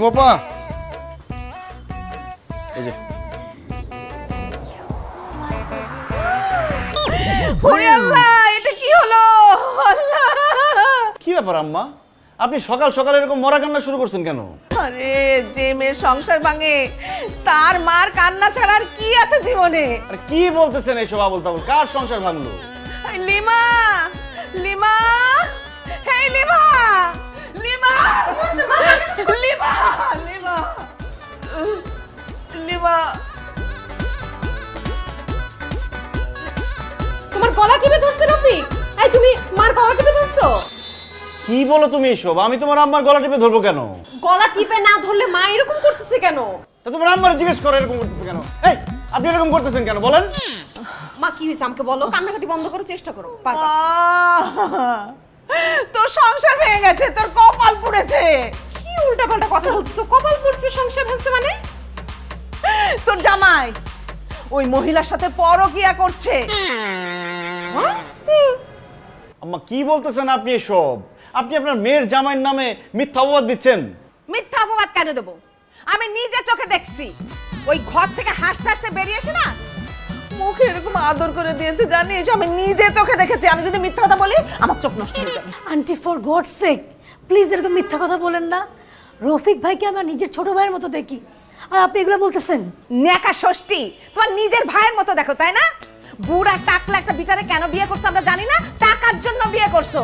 বাবা এই যে ওরে আল্লাহ এটা কি হলো আল্লাহ কি ব্যাপার আম্মা আপনি সকাল সকাল এরকম মরা কান্না শুরু করছেন কেন? আরে যে মেয়ে সংসার ভাঙে তার মার কান্না ছাড়া আর কি আছে জীবনে? আরে কি বলতেছেন এইসব আবল তাবল? কার সংসার ভাঙলো? লিমা লিমা হেই লিমা লিমা লিমা লিমা লিমা তোমার গলা টিপে ধরছে রফিক। এই তুমি মার গলা টিপে ধরছো? কি বলো তুমি এসব? আমি তোমার আম্মার গলা টিপে ধরবো কেন? গলা টিপে না ধরলে মা এরকম করতেছে কেন? তা তোমার আম্মার জিজ্ঞেস করো এরকম করতেছে কেন? এই আপনি এরকম করতেছেন কেন বলেন? মা কি হইছে আমাকে বলো, কান্নাকাটি বন্ধ করার চেষ্টা করো। তোর সংসার ভেঙে গেছে, তোর কপাল পুড়েছে। কি উল্টাপাল্টা কথা বলছো? কপাল পুড়ছে, সংসার ভাঙছে মানে? তোর জামাই ওই মহিলার সাথে পরকিয়া করছে। আম্মা কি বলতেছেন আপনি এসব? আপনি আপনার মেয়ের জামাইয়ের নামে মিথ্যা অপবাদ দিচ্ছেন। মিথ্যা অপবাদ কেন দেবো? আমি নিজে চোখে দেখছি। ওই ঘর থেকে হাসতে হাসতে বেরিয়ে এসে না মুখে এরকম আদর করে দিয়েছে, জানিস? আমি নিজে চোখে দেখেছি। আমি যদি মিথ্যা কথা বলি আমার চোখ নষ্ট হয়ে যাবে। Aunty for God sake please এরকম মিথ্যা কথা বলেন না। রফিক ভাইকে আমার নিজের ছোট ভাইয়ের মতো দেখি, আর আপনি এগুলো বলতেছেন? নেকা ষষ্ঠী, তোমার নিজের ভাইয়ের মতো দেখো, তাই না? বুড়া টাকলা একটা বিটারে কেন বিয়ে করছো আমরা জানি না, টাকার জন্য বিয়ে করছো।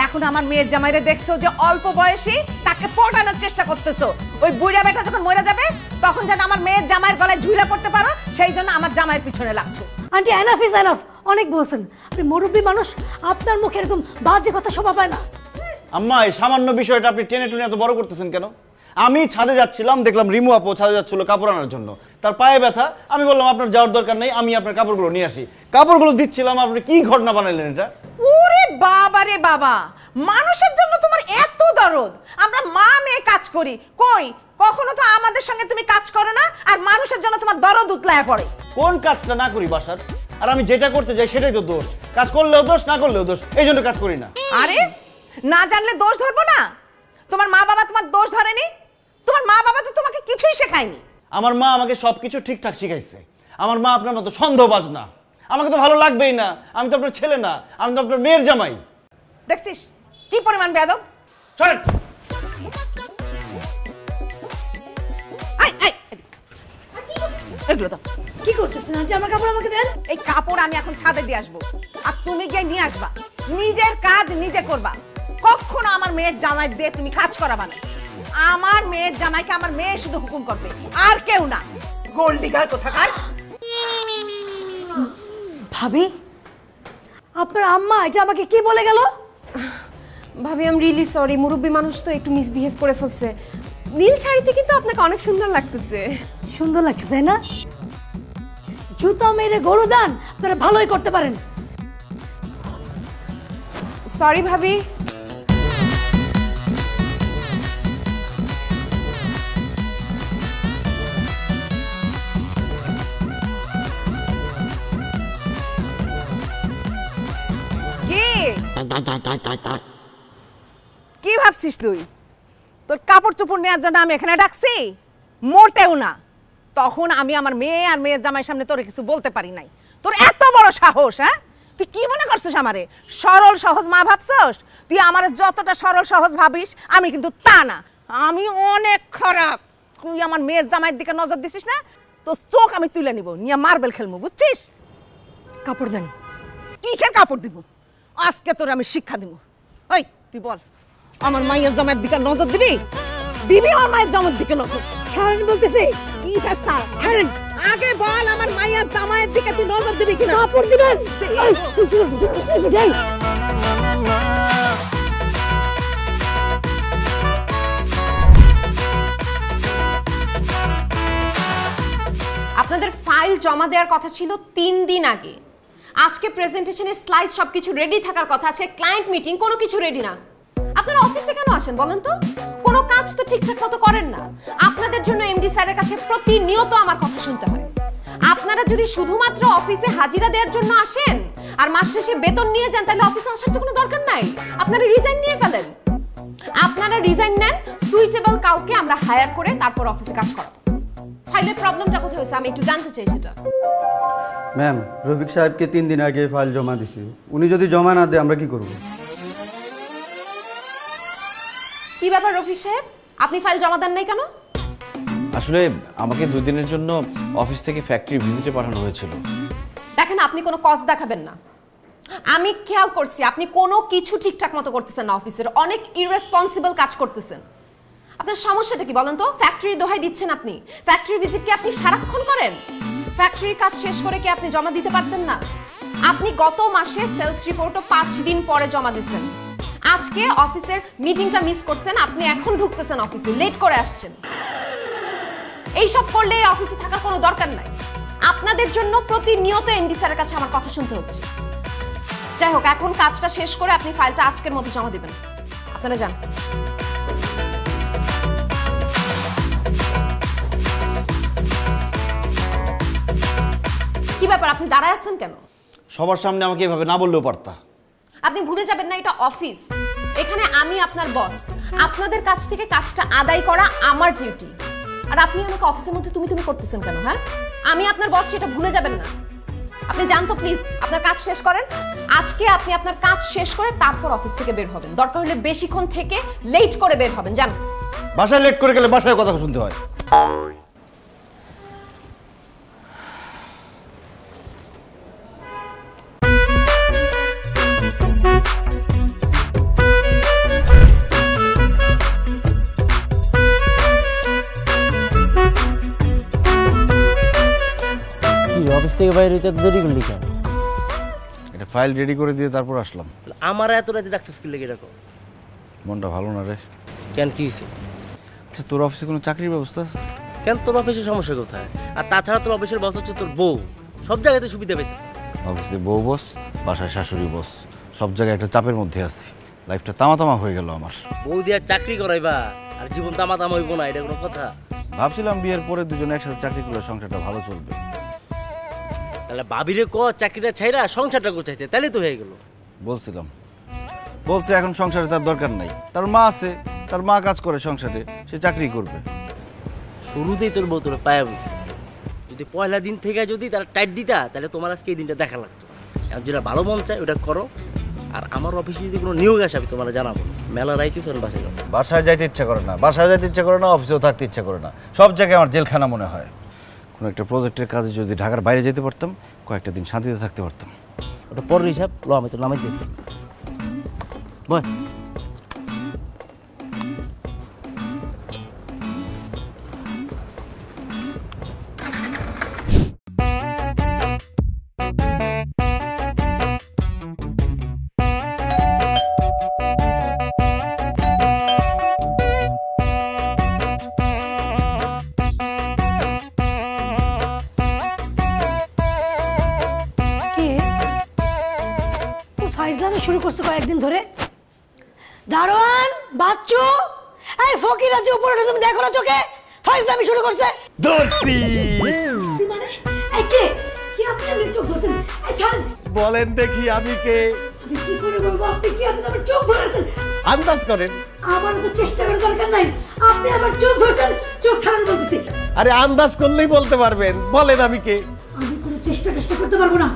এখন আমার মেয়ের জামাইরে দেখছো যে অল্প বয়সী, তাকে পটানোর চেষ্টা করতেছো। ওই বুড়া বেটা যখন মরে যাবে তখন যেন আমার মেয়ের জামাইয়ের গলায় ঝুলে পড়তে পারো, সেই জন্য আমার জামাইয়ের পিছনে লাগছো। আন্টি এনাফ ইজ এনাফ, অনেক বলছেন। আপনি মুরব্বী মানুষ, আপনার মুখে এরকম বাজে কথা শোভা পায় না। আম্মা এই সামান্য বিষয়টা আপনি টেনে টুনে এত বড় করতেছেন কেন? আমি ছাদে যাচ্ছিলাম, দেখলাম রিমু আপু ছাদে যাচ্ছিল কাপড় আনার জন্য। তার পায়ে ব্যথা, আমি বললাম আপনার যাওয়ার দরকার নেই, আমি আপনার কাপড়গুলো নিয়ে আসি। কাপড়গুলো দিচ্ছিলাম, আপনি কি ঘটনা বানাইলেন এটা? ওরে বাবা রে বাবা, মানুষের জন্য তোমার এত দরদ। আমরা মা মেয়ে কাজ করি, কই কখনো তো আমাদের সঙ্গে তুমি কাজ করো না, আর মানুষের জন্য তোমার দরদ উতলায় পড়ে। কোন কাজটা না করি বাসার? আর আমি যেটা করতে যাই সেটাই তো দোষ। কাজ করলেও দোষ, না করলেও দোষ, এই জন্য কাজ করি না। আরে না জানলে দোষ ধরবো না? তোমার মা বাবা তোমার দোষ ধরেনি? তোমার মা বাবা তো তোমাকে কিছুই শেখায়নি। আমার মা আমাকে সবকিছু ঠিকঠাক শিখাইছে। আমার মা আপনার মতো সন্দেহবাজ না। আমাকে তো ভালো লাগবেই না, আমি তো আপনার ছেলে না, আমি তো আপনার মেয়ের জামাই। দেখছিস কি পরিমাণ বেয়াদব? চলেন। এগুলো তো কি করতেছেন আন্টি? আমার কাপড় আমাকে দেন। এই কাপড় আমি এখন ছাদে দিয়ে আসবো, আর তুমি গিয়ে নিয়ে আসবা। নিজের কাজ নিজে করবা। কখনো আমার মেয়ের জামাই দিয়ে তুমি কাজ করাবা না। আমার মেয়ের জামাইকে আমার মেয়ে শুধু হুকুম করবে, আর কেউ না। গোল্ড ডিগার কোথাকার। ভাবি, আপনার আম্মা এটা আমাকে কি বলে গেল? ভাবি আই এম রিয়েলি সরি, মুরব্বী মানুষ তো একটু মিসবিহেভ করে ফেলছে। নীল শাড়িতে কিন্তু আপনাকে অনেক সুন্দর লাগতেছে। সুন্দর লাগছে তাই না? জুতো মেরে গরু দান আপনারা ভালোই করতে পারেন। সরি ভাবি। কি ভাবছিস তুই? তোর কাপড় চোপড় নেওয়ার জন্য আমি এখানে ডাকছি? মোটেও না। তখন আমি আমার মেয়ে আর মেয়ের জামাইয়ের সামনে তোরে কিছু বলতে পারি নাই। তোর এত বড় সাহস? হ্যাঁ, তুই কি মনে করছিস আমারে সরল সহজ মা ভাবছস? তুই আমারে যতটা সরল সহজ ভাবিস আমি কিন্তু তা না। আমি অনেক খারাপ। তুই আমার মেয়ের জামাইয়ের দিকে নজর দিছিস না, তোর চোখ আমি তুলে নিব, নিয়ে মার্বেল খেলবো, বুঝছিস? কাপড় দেন। কিসের কাপড় দিব? আজকে তোর আমি শিক্ষা দিব। ওই তুই বল, আমার মায়ের জামাইয়ের দিকে নজর দিবি? দিবি আমার মায়ের জামাইয়ের দিকে নজর? ছাড়েন বলতেছি। কি স্যার, ছাড়েন। আগে বল আমার মায়ের জামাইয়ের দিকে তুই নজর দিবি কিনা? কাপড় দিবেন। আপনাদের ফাইল জমা দেওয়ার কথা ছিল 3 দিন আগে। আজকে প্রেজেন্টেশনের স্লাইড সবকিছু রেডি থাকার কথা আছে, ক্লায়েন্ট মিটিং, কোনো কিছু রেডি না। আপনারা অফিসে কেন আসেন বলেন তো? কোনো কাজ তো ঠিকঠাক মতো করেন না। আপনাদের জন্য এমডি স্যারের কাছে প্রতিনিয়ত আমার কথা শুনতে হয়। আপনারা যদি শুধুমাত্র অফিসে হাজিরা দেওয়ার জন্য আসেন আর মাস শেষে বেতন নিয়ে যান, তাহলে অফিসে আসার তো কোনো দরকার নাই। আপনারা রিজাইন নিয়ে ফেলেন। আপনারা রিজাইন নেন, সুইটেবল কাউকে আমরা হায়ার করে তারপর অফিসে কাজ করাবো। ফাইলের প্রবলেমটা কোথায় হয়েছে আমি একটু জানতে চাই সেটা। ম্যাম, রফিক সাহেবকে 3 দিন আগে ফাইল জমা দিছি, উনি যদি জমা না দেয় আমরা কি করব? কি ব্যাপার রফিক সাহেব, আপনি ফাইল জমা দেন নাই কেন? আসলে আমাকে 2 দিনের জন্য অফিস থেকে ফ্যাক্টরি ভিজিটে পাঠানো হয়েছিল। দেখেন, আপনি কোনো কজ দেখাবেন না। আমি খেয়াল করছি আপনি কোনো কিছু ঠিকঠাক মতো করতেছেন না, অফিসের অনেক ইররেসপন্সিবল কাজ করতেছেন। আপনার সমস্যাটা কি বলেন তো? ফ্যাক্টরি দোহাই দিচ্ছেন আপনি, ফ্যাক্টরি ভিজিট কি আপনি সারাক্ষণ করেন? ফ্যাক্টরির কাজ শেষ করে কি আপনি জমা দিতে পারতেন না? আপনি গত মাসে সেলস রিপোর্টও 5 দিন পরে জমা দিয়েছেন। আজকে অফিসের মিটিংটা মিস করছেন, আপনি এখন ঢুকতেছেন অফিসে, লেট করে আসছেন। এইসব করলে অফিসে থাকার কোনো দরকার নাই। আপনাদের জন্য প্রতিনিয়ত এমডি স্যারের কাছে আমার কথা শুনতে হচ্ছে। যাই হোক, এখন কাজটা শেষ করে আপনি ফাইলটা আজকের মধ্যে জমা দিবেন। আপনারা যান। কি ব্যাপার, আপনি দাঁড়ায় আছেন কেন? সবার সামনে আমাকে এভাবে না বললেও পারতা। আপনি ভুলে যাবেন না এটা অফিস, এখানে আমি আপনার বস। আপনাদের কাছ থেকে কাজটা আদায় করা আমার ডিউটি। আর আপনি আমাকে অফিসের মধ্যে তুমি তুমি করতেছেন কেন? হ্যাঁ, আমি আপনার বস, সেটা ভুলে যাবেন না। আপনি যান তো প্লিজ, আপনার কাজ শেষ করেন। আজকে আপনি আপনার কাজ শেষ করে তারপর অফিস থেকে বের হবেন, দরকার হলে বেশিক্ষণ থেকে লেট করে বের হবেন। যান। বাসায় লেট করে গেলে বাসায় কথা শুনতে হয়। অফিস থেকে বাইরে হইতে দেরি করলি কেন? এটা ফাইল রেডি করে দিয়ে তারপর আসলাম। আমার এত রাতে ডাকছিস কি লেগে রাখো? মনটা ভালো না রে। কেন, কি হয়েছে? আচ্ছা, তোর অফিসে কোনো চাকরির ব্যবস্থা আছে? কেন, তোর অফিসের সমস্যা কোথায়? আর তাছাড়া তোর অফিসের বস হচ্ছে তোর বউ, সব জায়গাতে সুবিধা পেতে। অফিসে বউ বস, বাসায় শাশুড়ি বস, সব জায়গায় একটা চাপের মধ্যে আছি। লাইফটা তামা তামা হয়ে গেল আমার। বউ দিয়ে চাকরি করাইবা আর জীবন তামা তামা হইব না, এটা কোনো কথা? ভাবছিলাম বিয়ের পরে দুজনে একসাথে চাকরি করলে সংসারটা ভালো চলবে। তাহলে ভাবিরে ক চাকরিটা ছাইরা সংসারটা গোছাইতে, তাহলে তো হয়ে গেল। বলছিলাম, বলছে এখন সংসারে তার দরকার নাই, তার মা আছে, তার মা কাজ করে সংসারে, সে চাকরি করবে। শুরুতেই তোর বউ তোর পায়া বলছে, যদি পয়লা দিন থেকে যদি তারা টাইট দিতা তাহলে তোমার আজকে এই দিনটা দেখা লাগতো। এখন যেটা ভালো মন চায় ওটা করো। আর আমার অফিসে যদি কোনো নিয়োগ আসে আমি তোমার জানাবো। মেলা রাইতে তোর বাসায় যাবো। বাসায় যাইতে ইচ্ছা করে না, বাসায় যাইতে ইচ্ছা করে না, অফিসেও থাকতে ইচ্ছা করে না, সব জায়গায় আমার জেলখানা মনে হয়। কোনো একটা প্রজেক্টের কাজে যদি ঢাকার বাইরে যেতে পারতাম, কয়েকটা দিন শান্তিতে থাকতে পারতাম। ওটা পরের হিসাব, লো আমি তো নামাই দিয়েছি। বয় ফাইজলামি শুরু করছে কয়েকদিন ধরে। দারোয়ান বাচ্চু, এই ফকির আছে উপরে, তুমি দেখো না চোখে? ফাইজলামি শুরু করছে। দর্শি মানে এই কে? কি আপনি আমার চোখ ধরছেন? এই ছাড়েন। বলেন দেখি আমি কে? আমি কি করে বলবো আপনি কি? আপনি আমার চোখ ধরেছেন। আন্দাজ করেন। আমার তো চেষ্টা করার দরকার নাই, আপনি আমার চোখ ধরছেন। চোখ ছাড়ান বলতেছি। আরে আন্দাজ করলেই বলতে পারবেন, বলেন আমি কে? আমি কোনো চেষ্টা করতে পারবো না।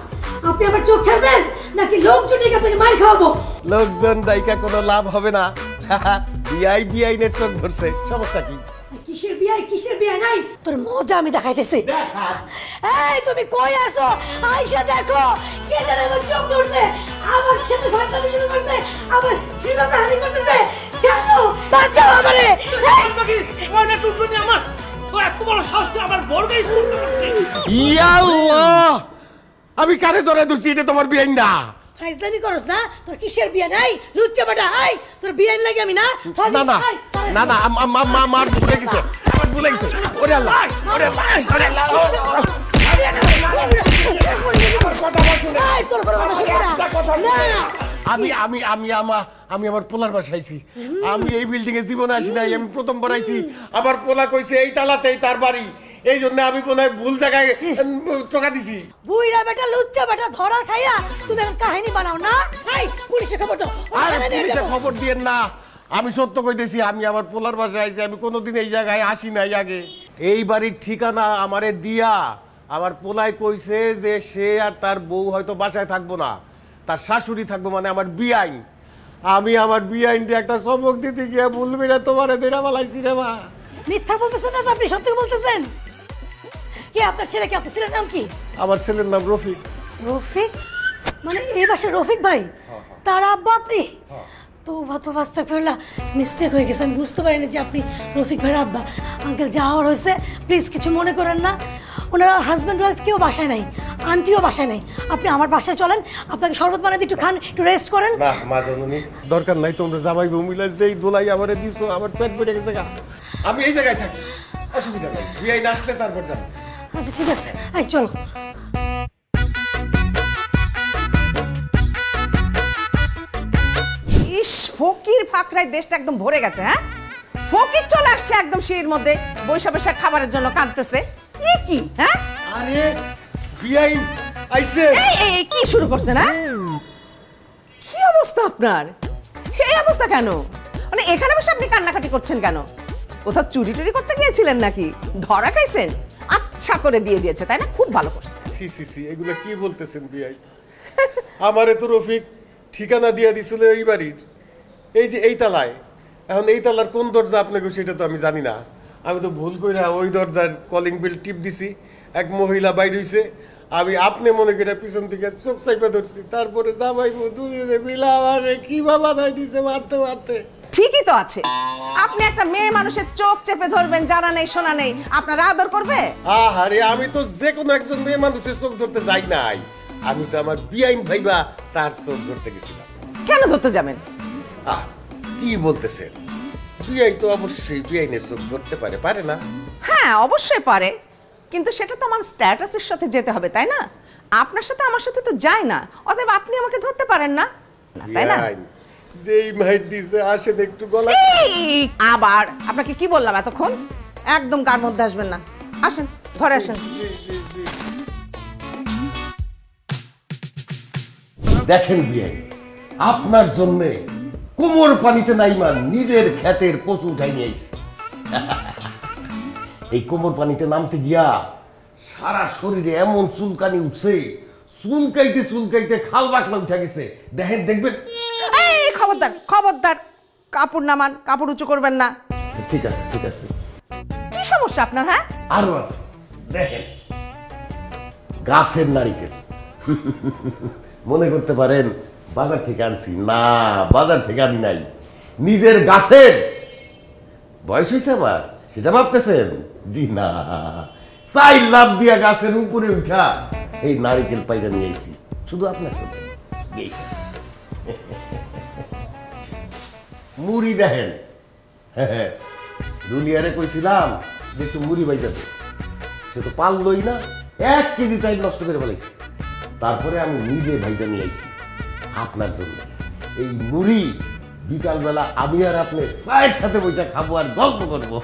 আপনি আমার চোখ ছাড়বেন নাকি লোকজন এখান থেকে মার খাওয়াবো? লোকজন ডাইকা কোনো লাভ হবে না। বিআই নেট চোখ ধরছে, সমস্যা কি? কিসের বিয়ে নাই? তোর মজা আমি দেখাইতেছি। এই তুমি কই আছো? আয়শা দেখো, কে জানে আমার চোখ ধরছে, আমার সাথে ফাজলামি শুরু করছে, আমার সিলামটা হানি করতেছে। জানো, বাঁচাও আমারে। ওইটা টুকটুনি আমার, তো এত বড় সাহস তুই আমার বড় গায়ে স্পর্শ করছিস? ইয়া আল্লাহ, আমি কারে জড়াই ধরছি? এটা তোমার বিআই না। ফাজলামি করছ না? তোর কিসের বিয়ে নাই? লুচ্চা বাটা, আই তোর বিয়ে লাগে আমি না? না না না না, আমার ভুলে গেছে, আমার ভুলে গেছে। ওরে আল্লাহ, ওরে আল্লাহ, ওরে আল্লাহ। আমি আমার পোলার বাসাইছি। আমি এই বিল্ডিং এ জীবনে আসি নাই, আমি প্রথমবার আইছি। আমার পোলা কইছে এই তালাতেই তার বাড়ি, এই জন্য আমি কোন ভুল জায়গায় টোকা দিছি। বুইরা বেটা লুচ্চা বেটা ধরা খাইয়া তুমি এখন কাহিনী বানাও না। এই পুলিশে খবর দাও। আর পুলিশে খবর দিয়েন না, আমি সত্য কইতেছি, আমি আমার পোলার বাসায় আইছি, আমি কোনোদিন এই জায়গায় আসি নাই আগে। এই বাড়ির ঠিকানা আমারে দিয়া আমার পোলায় কইছে যে সে আর তার বউ হয়তো বাসায় থাকবো না, তার শাশুড়ি থাকবো, মানে আমার বিআইন। আমি আমার বিআইনকে একটা চমক দিতে গিয়ে বলবি না তোমারে দেরা বালাইছি রে মা। মিথ্যা বলতেছেন না তো, আপনি সত্যি বলতেছেন? কি আপনার ছেলে, কি আপনার ছেলের নাম কি? আমার ছেলের নাম রফিক। রফিক? মানে এই বাসার রফিক ভাই? তার আব্বা আপনি? তো বাস্তা ফেরলা, মিস্টেক হয়ে গেছে, আমি বুঝতে পারিনি যে আপনি রফিক ভাইয়ের আব্বা। আঙ্কেল যা হওয়ার হয়েছে, প্লিজ কিছু মনে করেন না। ওনারা হাজব্যান্ড ওয়াইফ কেউ বাসায় নাই, আন্টিও বাসায় নাই। আপনি আমার বাসায় চলেন, আপনাকে শরবত বানাতে একটু খান, একটু রেস্ট করেন। না মা জননী, দরকার নাই, তোমরা জামাই বউ মিলে যেই দোলাই আমারে দিছো, আমার পেট ভরে গেছে গা। আমি এই জায়গায় থাকি, অসুবিধা নাই, বিআইন আসলে তারপর যাবো। আচ্ছা ঠিক আছে, এই চলো। ইস, ফকির ফাকরায় দেশটা একদম ভরে গেছে। হ্যাঁ, ফকির চলে আসছে একদম সিঁড়ির মধ্যে, বৈশা বৈশা খাবারের জন্য কাঁদতেছে। এ কি? হ্যাঁ, আরে বিআইন আইছে। এই এই কি শুরু করছেন? হ্যাঁ, কি অবস্থা আপনার? এই অবস্থা কেন? মানে এখানে বসে আপনি কান্নাকাটি করছেন কেন? কোথাও চুরি টুরি করতে গিয়েছিলেন নাকি? ধরা খাইছেন? আচ্ছা করে দিয়ে দিয়েছে, তাই না? খুব ভালো করছে। সি সি সি, এগুলো কি বলতেছেন বিআইন? আমারে তো রফিক ঠিকানা দিয়ে দিছিল এই বাড়ির, এই যে এই তালায়। এখন এই তালার কোন দরজা আপনাকে সেটা তো আমি জানি না। আমি তো ভুল কইরা ওই দরজার কলিং বেল টিপ দিছি, এক মহিলা বাইর হইছে, আমি আপনি মনে করে পিছন থেকে চোখ চাইপা ধরছি, তারপরে জামাই দুজনে মিলা আমারে কি বাবা দাই দিছে মারতে মারতে। ঠিকই তো আছে, আপনি একটা মেয়ে মানুষের চোখ চেপে ধরবেন, জানা নেই শোনা নেই, আপনার আদর করবে? আরে আমি তো যে কোনো একজন মেয়ে মানুষের চোখ ধরতে যাই নাই, আমি তো আমার বিআইন ভাইবা তার চোখ ধরতে গেছিলাম। কেন ধরতে যাবেন? কি বলতেছেন? বিআই তো অবশ্যই বিআইনের চোখ ধরতে পারে, পারে না? হ্যাঁ অবশ্যই পারে, কিন্তু সেটা তো আমার স্ট্যাটাসের সাথে যেতে হবে, তাই না? আপনার সাথে আমার সাথে তো যায় না, অতএব আপনি আমাকে ধরতে পারেন না, তাই না? বিআইন যেই মাইট দিছে আসেন একটু গলা। এই, আবার আপনাকে কি বললাম এতক্ষণ? একদম কার মধ্যে আসবেন না, আসেন ঘরে আসেন। দেখেন বিআই, আপনার জন্য কোমর পানিতে নাইমান নিজের ক্ষেতের কচু উঠাই নিয়ে আইছে। এই কোমর পানিতে নামতে গিয়া সারা শরীরে এমন চুলকানি উঠছে, চুলকাইতে চুলকাইতে খাল বাকলা উঠে গেছে। দেখেন, দেখবেন। এই খবরদার খবরদার, কাপড় নামান, কাপড় উঁচু করবেন না। ঠিক আছে ঠিক আছে। কি সমস্যা আপনার? হ্যাঁ, আরো আছে, দেখেন, গাছের নারিকেল। মনে করতে পারেন বাজার থেকে আনছি, না বাজার থেকে আনি নাই, নিজের গাছের। বয়স হয়েছে আমার, সেটা ভাবতেছেন? জি না, চাই লাভ দিয়া গাছের উপরে উঠা এই নারিকেল পাইরা নিয়ে আইছি শুধু আপনার জন্য। মুড়ি দেখেন, দুনিয়ারে কইছিলাম যে একটু মুড়ি বাইজাতে, সে তো পারলই না, 1 কেজি চাইল নষ্ট করে ফেলাইছি। তারপরে আমি নিজে ভাইজা নিয়ে আইছি আপনার জন্য। এই মুড়ি বিকালবেলা আমি আর আপনি চায়ের সাথে বসে খাবো আর গল্প করবো।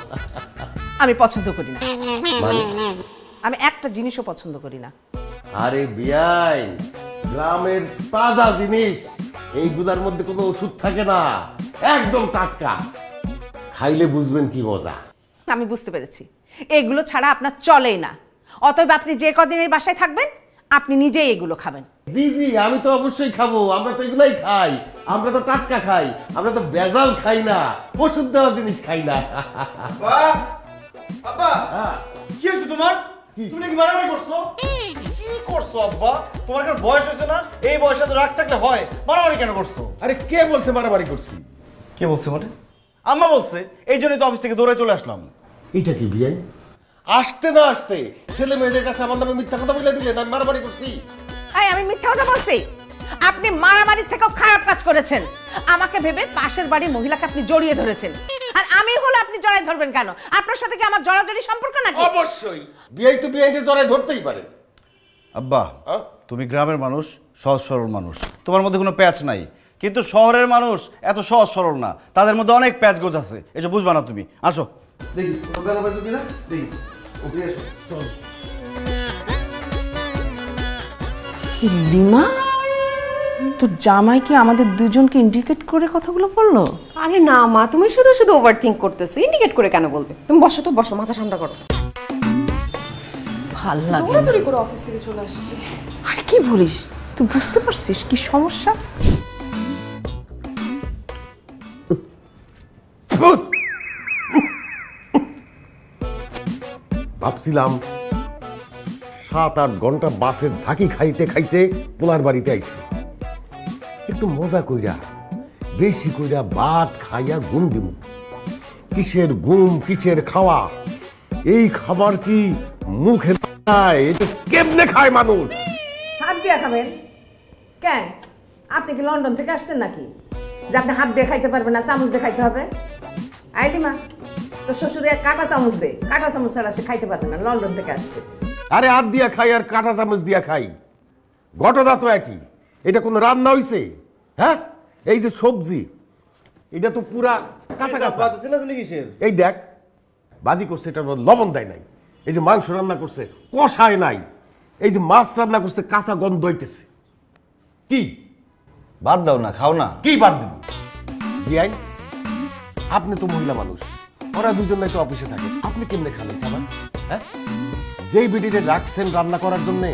আমি পছন্দ করি না, মানে? আমি একটা জিনিসও পছন্দ করি না। আরে বিয়াই, গ্রামের তাজা জিনিস, এইগুলার মধ্যে কোনো ওষুধ থাকে না, একদম টাটকা, খাইলে বুঝবেন কি মজা। আমি বুঝতে পেরেছি, এগুলো ছাড়া আপনার চলেই না, অতএব আপনি যে কদিন এই বাসায় থাকবেন আপনি নিজেই এগুলো খাবেন। জি জি, আমি তো অবশ্যই খাবো, আমরা তো এগুলাই খাই, আমরা তো টাটকা খাই, আমরা তো ভেজাল খাই না, ওষুধ দেওয়া জিনিস খাই না। আব্বা, কি হয়েছে তোমার? তুমি নাকি মারামারি করছো? কি করছো আব্বা? তোমার কি বয়স হয়েছে না? এই বয়সে তো রাগ থাকলে হয়, মারামারি কেন করছো? আরে কে বলছে মারামারি করছি? কে বলছে মানে? আম্মা বলছে, এই জন্যই তো অফিস থেকে দৌড়ে চলে আসলাম। এটা কি বিয়াই? আসতে না আসতে ছেলে মেয়েদের কাছে আমার নামে মিথ্যা কথা বলে দিলেন আমি মারামারি করছি? আমি মিথ্যা কথা বলছি? আপনি মারামারির থেকেও খারাপ কাজ করেছেন। আমাকে ভেবে পাশের বাড়ির মহিলাকে আপনি জড়িয়ে ধরেছেন, আর আমি হলে আপনি জড়াই ধরবেন কেন? আপনার সাথে কি আমার জড়াজড়ি সম্পর্ক নাকি? অবশ্যই, বিয়াই তো বিয়াইকে জড়াই ধরতেই পারে। আব্বা, তুমি গ্রামের মানুষ, সহজ সরল মানুষ, তোমার মধ্যে কোনো প্যাচ নাই, কিন্তু শহরের মানুষ এত সহজ সরল না, তাদের মধ্যে অনেক প্যাচ গোছ আছে, এটা বুঝবা না তুমি। আসো দেখি দেখি। লিমা, তো জামাই কি আমাদের দুজনকে ইন্ডিকেট করে কথাগুলো বললো? আরে না মা, তুমি শুধু শুধু ওভার থিঙ্ক করতেছো। ইন্ডিকেট করে কেন বলবে? তুমি বসো তো, বসো, মাথা ঠান্ডা করো। ভাল লাগে। দৌড়াদৌড়ি করে অফিস থেকে চলে আসছি। আরে কি বলিস, তুই বুঝতে পারছিস কি সমস্যা? ভাবছিলাম 7-8 ঘন্টা বাসের ঝাঁকি খাইতে খাইতে পোলার বাড়িতে আইছি, একটু মজা কইরা বেশি কইরা ভাত খাইয়া ঘুম দিব। কিসের ঘুম কিসের খাওয়া, এই খাবার কি মুখে খায়? এটা কেমনে খায় মানুষ? হাত দিয়ে খাবেন কেন? আপনি কি লন্ডন থেকে আসছেন নাকি যে আপনি হাত দিয়ে খাইতে পারবেন না, চামচ দিয়ে খাইতে হবে? আইলিমা, তো শ্বশুরে কাঁটা চামচ দে, কাঁটা চামচ ছাড়া সে খাইতে পারবে না, লন্ডন থেকে আসছে। আরে হাত দিয়া খাই আর কাঁটা চামচ দিয়া খাই, ঘটনা তো একই। এটা কোনো রান্না হইছে? হ্যাঁ, এই যে সবজি, এটা তো পুরা কাঁচা কাঁচা। এই দেখ বাজি করছে, এটা লবণ দেয় নাই। এই যে মাংস রান্না করছে কষায় নাই। এই যে মাছ রান্না করছে কাঁচা গন্ধ হইতেছে। কি বাদ দাও না, খাও না। কি বাদ দিবি? বিয়াই, আপনি তো মহিলা মানুষ, ওরা দুজন নাই তো অফিসে থাকে, আপনি কেমনে খাবেন খাবার? হ্যাঁ, যেই বিডিতে রাখছেন রান্না করার জন্যে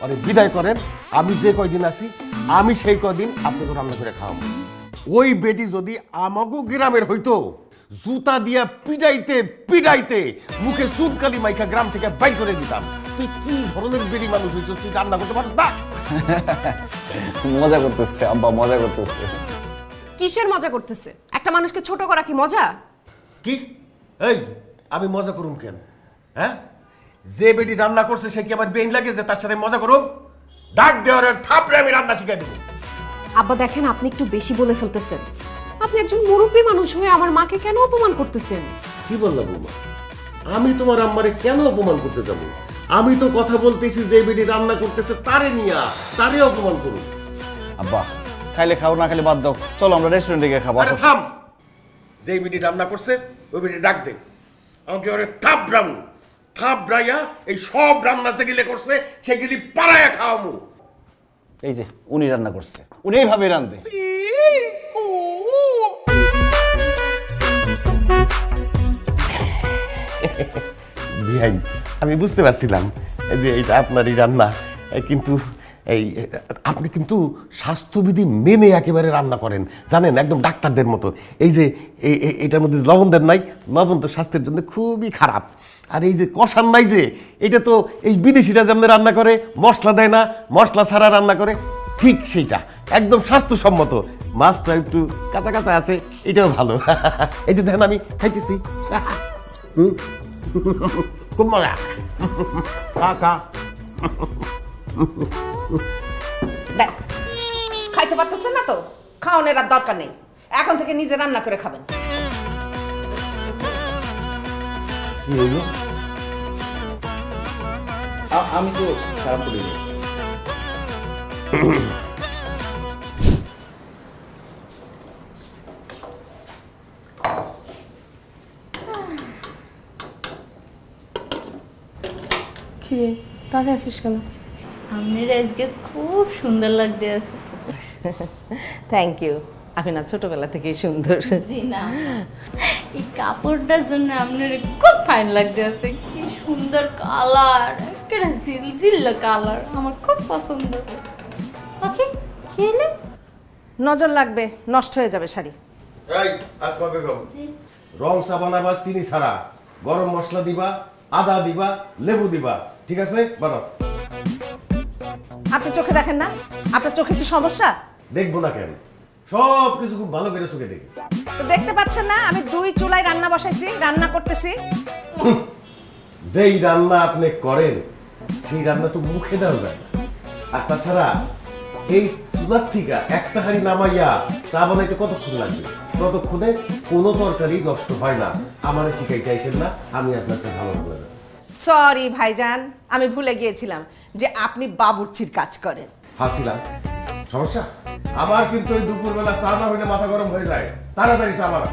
ওরে বিদায় করেন। আমি যে কয়দিন আছি আমি সেই কয়দিন আপনাকে রান্না করে খাওয়াবো। ওই বেটি যদি আমাগো গ্রামের হইতো, জুতা দিয়া পিটাইতে পিটাইতে মুখে চুনকালি মাইখা গ্রাম থেকে বাইর করে দিতাম। তুই কি ধরনের বেটি মানুষ হইছ, তুই রান্না করতে পারিস না? মজা করতেছে আব্বা, মজা করতেছে। কিসের মজা করতেছে? একটা মানুষকে ছোট করা কি মজা? কি এই আমি মজা করুম কেন? হ্যাঁ, যে বেটি রান্না করছে সে কি আমার বেইন লাগে যে তার সাথে মজা করুম? ডাক দেওয়ার থাপড়ে আমি রান্না শিখাই দেবো। আব্বা দেখেন, আপনি একটু বেশি বলে ফেলতেছেন। আপনি একজন মুরব্বী মানুষ হয়ে আমার মাকে কেন অপমান করতেছেন? কি বললাম বৌমা, আমি তোমার আম্মারে কেন অপমান করতে যাব? আমি তো কথা বলতেছি যে বেটি রান্না করতেছে তারে নিয়া, তারে অপমান করুন। আব্বা খাইলে খাও, না খাইলে বাদ দাও। চলো আমরা রেস্টুরেন্টে গিয়ে খাবো। আরে থাম, যে বেটি রান্না করছে ওই বেটি ডাক দে, আমাকে ওরে থাপড়াইয়া এই সব রান্না যেগুলি করছে সেগুলি পাড়াইয়া খাওয়ামু। এই যে উনি রান্না করছে, উনি এইভাবে রান্ধে। বিহাই, আমি বুঝতে পারছিলাম যে এটা আপনারই রান্না, কিন্তু এই আপনি কিন্তু স্বাস্থ্যবিধি মেনে একেবারে রান্না করেন, জানেন, একদম ডাক্তারদের মতো। এই যে এটার মধ্যে লবণ দেন নাই, লবণ তো স্বাস্থ্যের জন্য খুবই খারাপ। আর এই যে কষান নাই যে, এটা তো এই বিদেশিরা যেমন রান্না করে, মশলা দেয় না, মশলা ছাড়া রান্না করে, ঠিক সেইটা একদম স্বাস্থ্যসম্মত। মাছটা একটু কাঁচা কাঁচা আছে, এটাও ভালো। এই যে দেখেন আমি খাইতেছি, খুব মজা। খা দেখ, খাইতে পারতেছেন না তো, খাওয়ানোর আর দরকার নেই, এখন থেকে নিজে রান্না করে খাবেন। আমি তো খারাপ করি। কিরে তাকে আসিস কেন? আপনার আজকে খুব সুন্দর লাগতে আছে। থ্যাংক ইউ, আমি না ছোটবেলা থেকেই সুন্দর। জি না, এই কাপড়টার জন্য আপনার খুব ফাইন লাগতে আছে। কি সুন্দর কালার, একটা ঝিলঝিল কালার, আমার খুব পছন্দ। ওকে, খেলে নজর লাগবে, নষ্ট হয়ে যাবে শাড়ি। এই আসমা বেগম, রং চা বানাবা চিনি ছাড়া, গরম মশলা দিবা, আদা দিবা, লেবু দিবা, ঠিক আছে? বানাও। আপনি চোখে দেখেন না? আপনার চোখে কি সমস্যা? দেখবো না কেন, সব কিছু খুব ভালো করে চোখে দেখি। তো দেখতে পাচ্ছেন না আমি 2 চুলায় রান্না বসাইছি, রান্না করতেছি। যেই রান্না আপনি করেন সেই রান্না তো মুখে দেওয়া যায় না। আর তাছাড়া এই চুলার থেকে একটা হাঁড়ি নামাইয়া চা বানাইতে কতক্ষণ লাগবে? ততক্ষণে কোনো তরকারি নষ্ট হয় না। আমারে শিখাইতে আইসেন না, আমি আপনার সাথে ভালো ভালো যাই। সরি ভাইজান, আমি ভুলে গিয়েছিলাম যে আপনি বাবুর্চির কাজ করেন। হাসিলাম, সমস্যা? আমার কিন্তু ওই দুপুরবেলা চা না হইলে মাথা গরম হয়ে যায়, তাড়াতাড়ি চা বানা।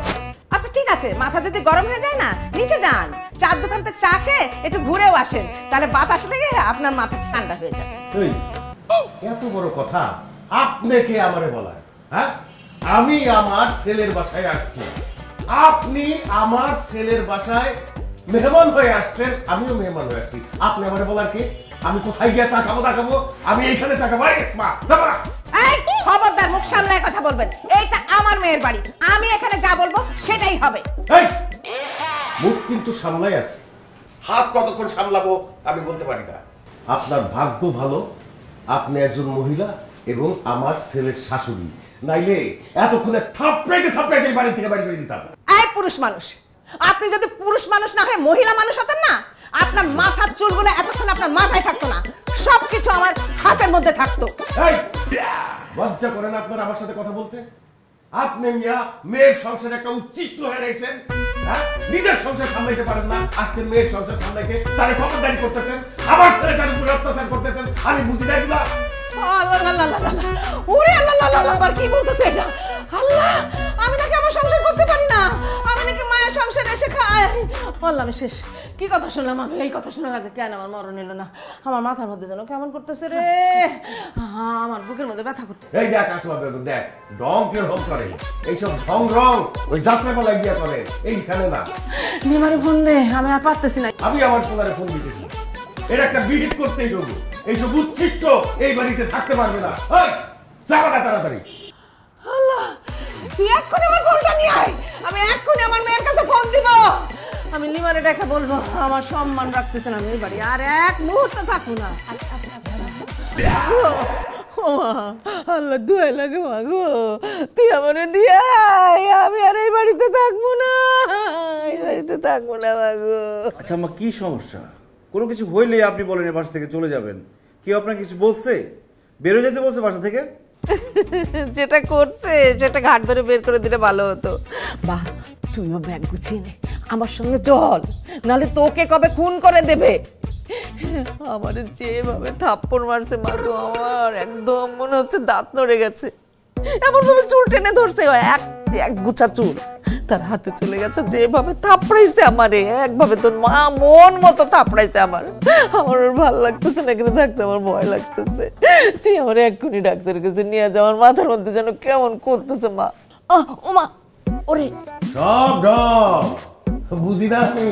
আচ্ছা ঠিক আছে, মাথা যদি গরম হয়ে যায় না, নিচে যান, চার দোকানতে চা খেয়ে একটু ঘুরেও আসেন, তাহলে বাতাস লেগে আপনার মাথা ঠান্ডা হয়ে যাবে। এই এত বড় কথা আপনি কে আমারে বলার? হ্যাঁ, আমি আমার ছেলের বাসায় আসছি, আপনি আমার ছেলের বাসায় মেহমান হয়ে আসছেন, আমিও মেহমান হয়ে আসছি, আপনি আমারে বলার কে? আমি কোথায় গিয়ে চা খাবো না খাবো? আমি এইখানে চা খাবো? মা যাবা না। এই খবরদার, মুখ সামলায় কথা বলবেন। এইটা আমার মেয়ের বাড়ি, আমি এখানে যা বলবো সেটাই হবে। এই মুখ কিন্তু সামলাই আছে, হাত কতক্ষণ সামলাবো আমি বলতে পারি না। আপনার ভাগ্য ভালো আপনি একজন মহিলা এবং আমার ছেলের শাশুড়ি, নাইলে এতক্ষণে থাপড়াইতে বাড়ি থেকে বাড়ি করে দিতাম। এই পুরুষ মানুষ, আপনি যদি পুরুষ মানুষ না হয়ে মহিলা মানুষ হতেন না, আপনার মাথার চুলগুলো এতক্ষণ আপনার মাথায় থাকতো না, সবকিছু আমার হাতের মধ্যে থাকতো। এই লজ্জা করেন আপনার আমার সাথে কথা বলতে? আপনি মিয়া মেয়ের সংসারে একটা উচ্ছিষ্ট হয়ে রয়েছেন, হ্যাঁ? নিজের সংসার সামলাইতে পারেন না, আসছেন মেয়ের সংসার সামলাইতে, তারে খবরদারি করতেছেন, আমার ছেলেটার উপরে অত্যাচার করতেছেন। আমি বুঝি না এগুলা। ওরে আল্লাহ, আবার কি বলতেছে এটা? আল্লাহ, আমি নাকি আমার সংসার করতে পারি না, আমি নাকি মায়ের সংসারে এসে খাই। আল্লাহ, আমি শেষ। কি কথা শুনলাম আমি? এই কথা শোনার আগে কেন আমার মরণ এলো না? আমার মাথার মধ্যে যেন কেমন করতেছে রে, আমার বুকের মধ্যে ব্যথা করতে। এই দেখ আসমা বেগম, দেখ ঢং কেউ ঢং করে, এইসব ঢং রং ওই যাত্রাপালায় গিয়া করে, এইখানে না। নিমারে ফোন দে, আমি আর পারতেছি না। আমি আমার পোলারে ফোন দিতেছি, এর একটা বিহিত করতেই দেবো। এইসব উচ্ছিষ্ট এই বাড়িতে থাকতে পারবে না। যাবা না তাড়াতাড়ি। আল্লাহ, তুই এক্ষুনি আমার ফোনটা নিয়ে আয়, আমি এক্ষুনি আমার মেয়ের কাছে ফোন দিব। আমি লিমারে ডেকে বলবো আমার সম্মান রাখতেছে না এই বাড়ি, আর এক মুহূর্ত থাকবো না। আল্লাহ দুয়াই লাগে মাগো, তুই আমারে দিয়ে আয়, আমি আর এই বাড়িতে থাকবো না, এই বাড়িতে থাকবো না মাগো। আচ্ছা আম্মা, কি সমস্যা? কোনো কিছু হইলেই আপনি বলেন বাসা থেকে চলে যাবেন। কেউ আপনার কিছু বলছে? বেরো যেতে বলছে বাসা থেকে? যেটা করছে সেটা ঘাট ধরে বের করে দিলে ভালো হতো। বাহ, তুইও ব্যাগ গুছিয়ে নে, আমার সঙ্গে চল, নাহলে তোকে কবে খুন করে দেবে। আমার যেভাবে থাপ্পড় মারছে মা তো, আমার একদম মনে হচ্ছে দাঁত নড়ে গেছে। এমন ভাবে চুল টেনে ধরছে, এক গুছা চুল তার হাতে চলে গেছে। যেভাবে থাপড়াইছে আমারে, একভাবে তোর মা মন মতো থাপড়াইছে আমার। আমার আর ভালো লাগতেছে না, কিন্তু থাকতে আমার ভয় লাগতেছে। তুই আমার এক্ষুনি ডাক্তারের কাছে নিয়ে যা, আমার মাথার মধ্যে যেন কেমন করতেছে মা। ও মা, ওরে সব ঢং বুঝি না আমি।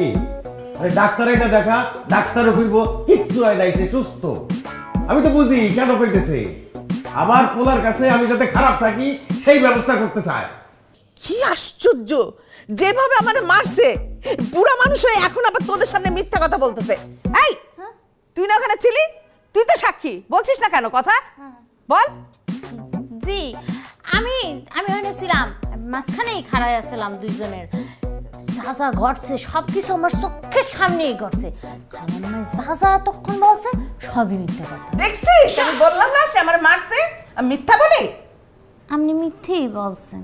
ডাক্তার এটা দেখা, ডাক্তারও কইব কিচ্ছু হয় নাই, সে সুস্থ। আমি তো বুঝি কেন কইতেছে, আমার পোলার কাছে আমি যাতে খারাপ থাকি সেই ব্যবস্থা করতে চায়। কি আশ্চর্য, যেভাবে আমারে মারছে, বুড়া মানুষ হয়ে এখন আবার তোদের সামনে মিথ্যা কথা বলতেছে। এই তুই না ওখানে ছিলি, তুই তো সাক্ষী, বলছিস না কেন কথা? বল। জি, আমি ওখানে ছিলাম, মাঝখানেই খাড়াই আসছিলাম দুইজনের। যা যা ঘটছে সবকিছু আমার চোখের সামনেই ঘটছে। খালাম্মা যা যা এতক্ষণ বলছে সবই মিথ্যা কথা। দেখছিস, আমি বললাম না সে আমার মারছে, আমি মিথ্যা বলি? আপনি মিথ্যেই বলছেন,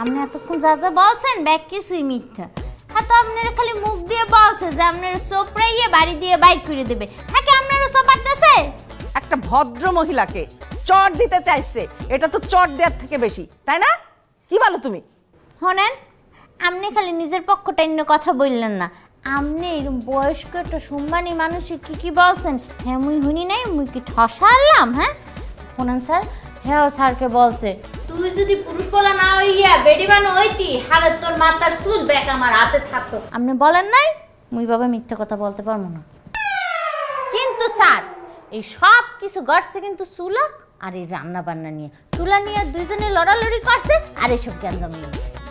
আপনি এতক্ষণ যা যা বলছেন ব্যাগ কিছুই মিথ্যা। হ্যাঁ, তো আপনারা খালি মুখ দিয়ে বলছে যে আপনারা সোপড়াইয়ে বাড়ি দিয়ে বাইর করে দেবে, হ্যাঁ কি আপনারা সোপারতেছে? একটা ভদ্র মহিলাকে চট দিতে চাইছে, এটা তো চট দেওয়ার থেকে বেশি, তাই না? কি বলো তুমি? শোনেন, আপনি খালি নিজের পক্ষটা অন্য কথা বললেন না, আপনি এরকম বয়স্ক একটা সম্মানী মানুষের কি বলছেন, হ্যাঁ মুই শুনি নাই, মুই কি ঠসা আনলাম? হ্যাঁ শোনেন স্যার, হ্যাঁ স্যারকে বলছে তুমি যদি পুরুষ বলা না হইয়া বেডি বানো হইতি, হালে তোর মাথার চুল ব্যাগ আমার হাতে থাকতো। আপনি বলেন নাই, মুই বাবা মিথ্যা কথা বলতে পারবো না। কিন্তু স্যার, এই সব কিছু ঘটছে কিন্তু চুলা আর এই রান্না বান্না নিয়ে। চুলা নিয়ে দুইজনে লড়ালড়ি করছে আর এইসব গ্যাঞ্জাম নিয়ে গেছে।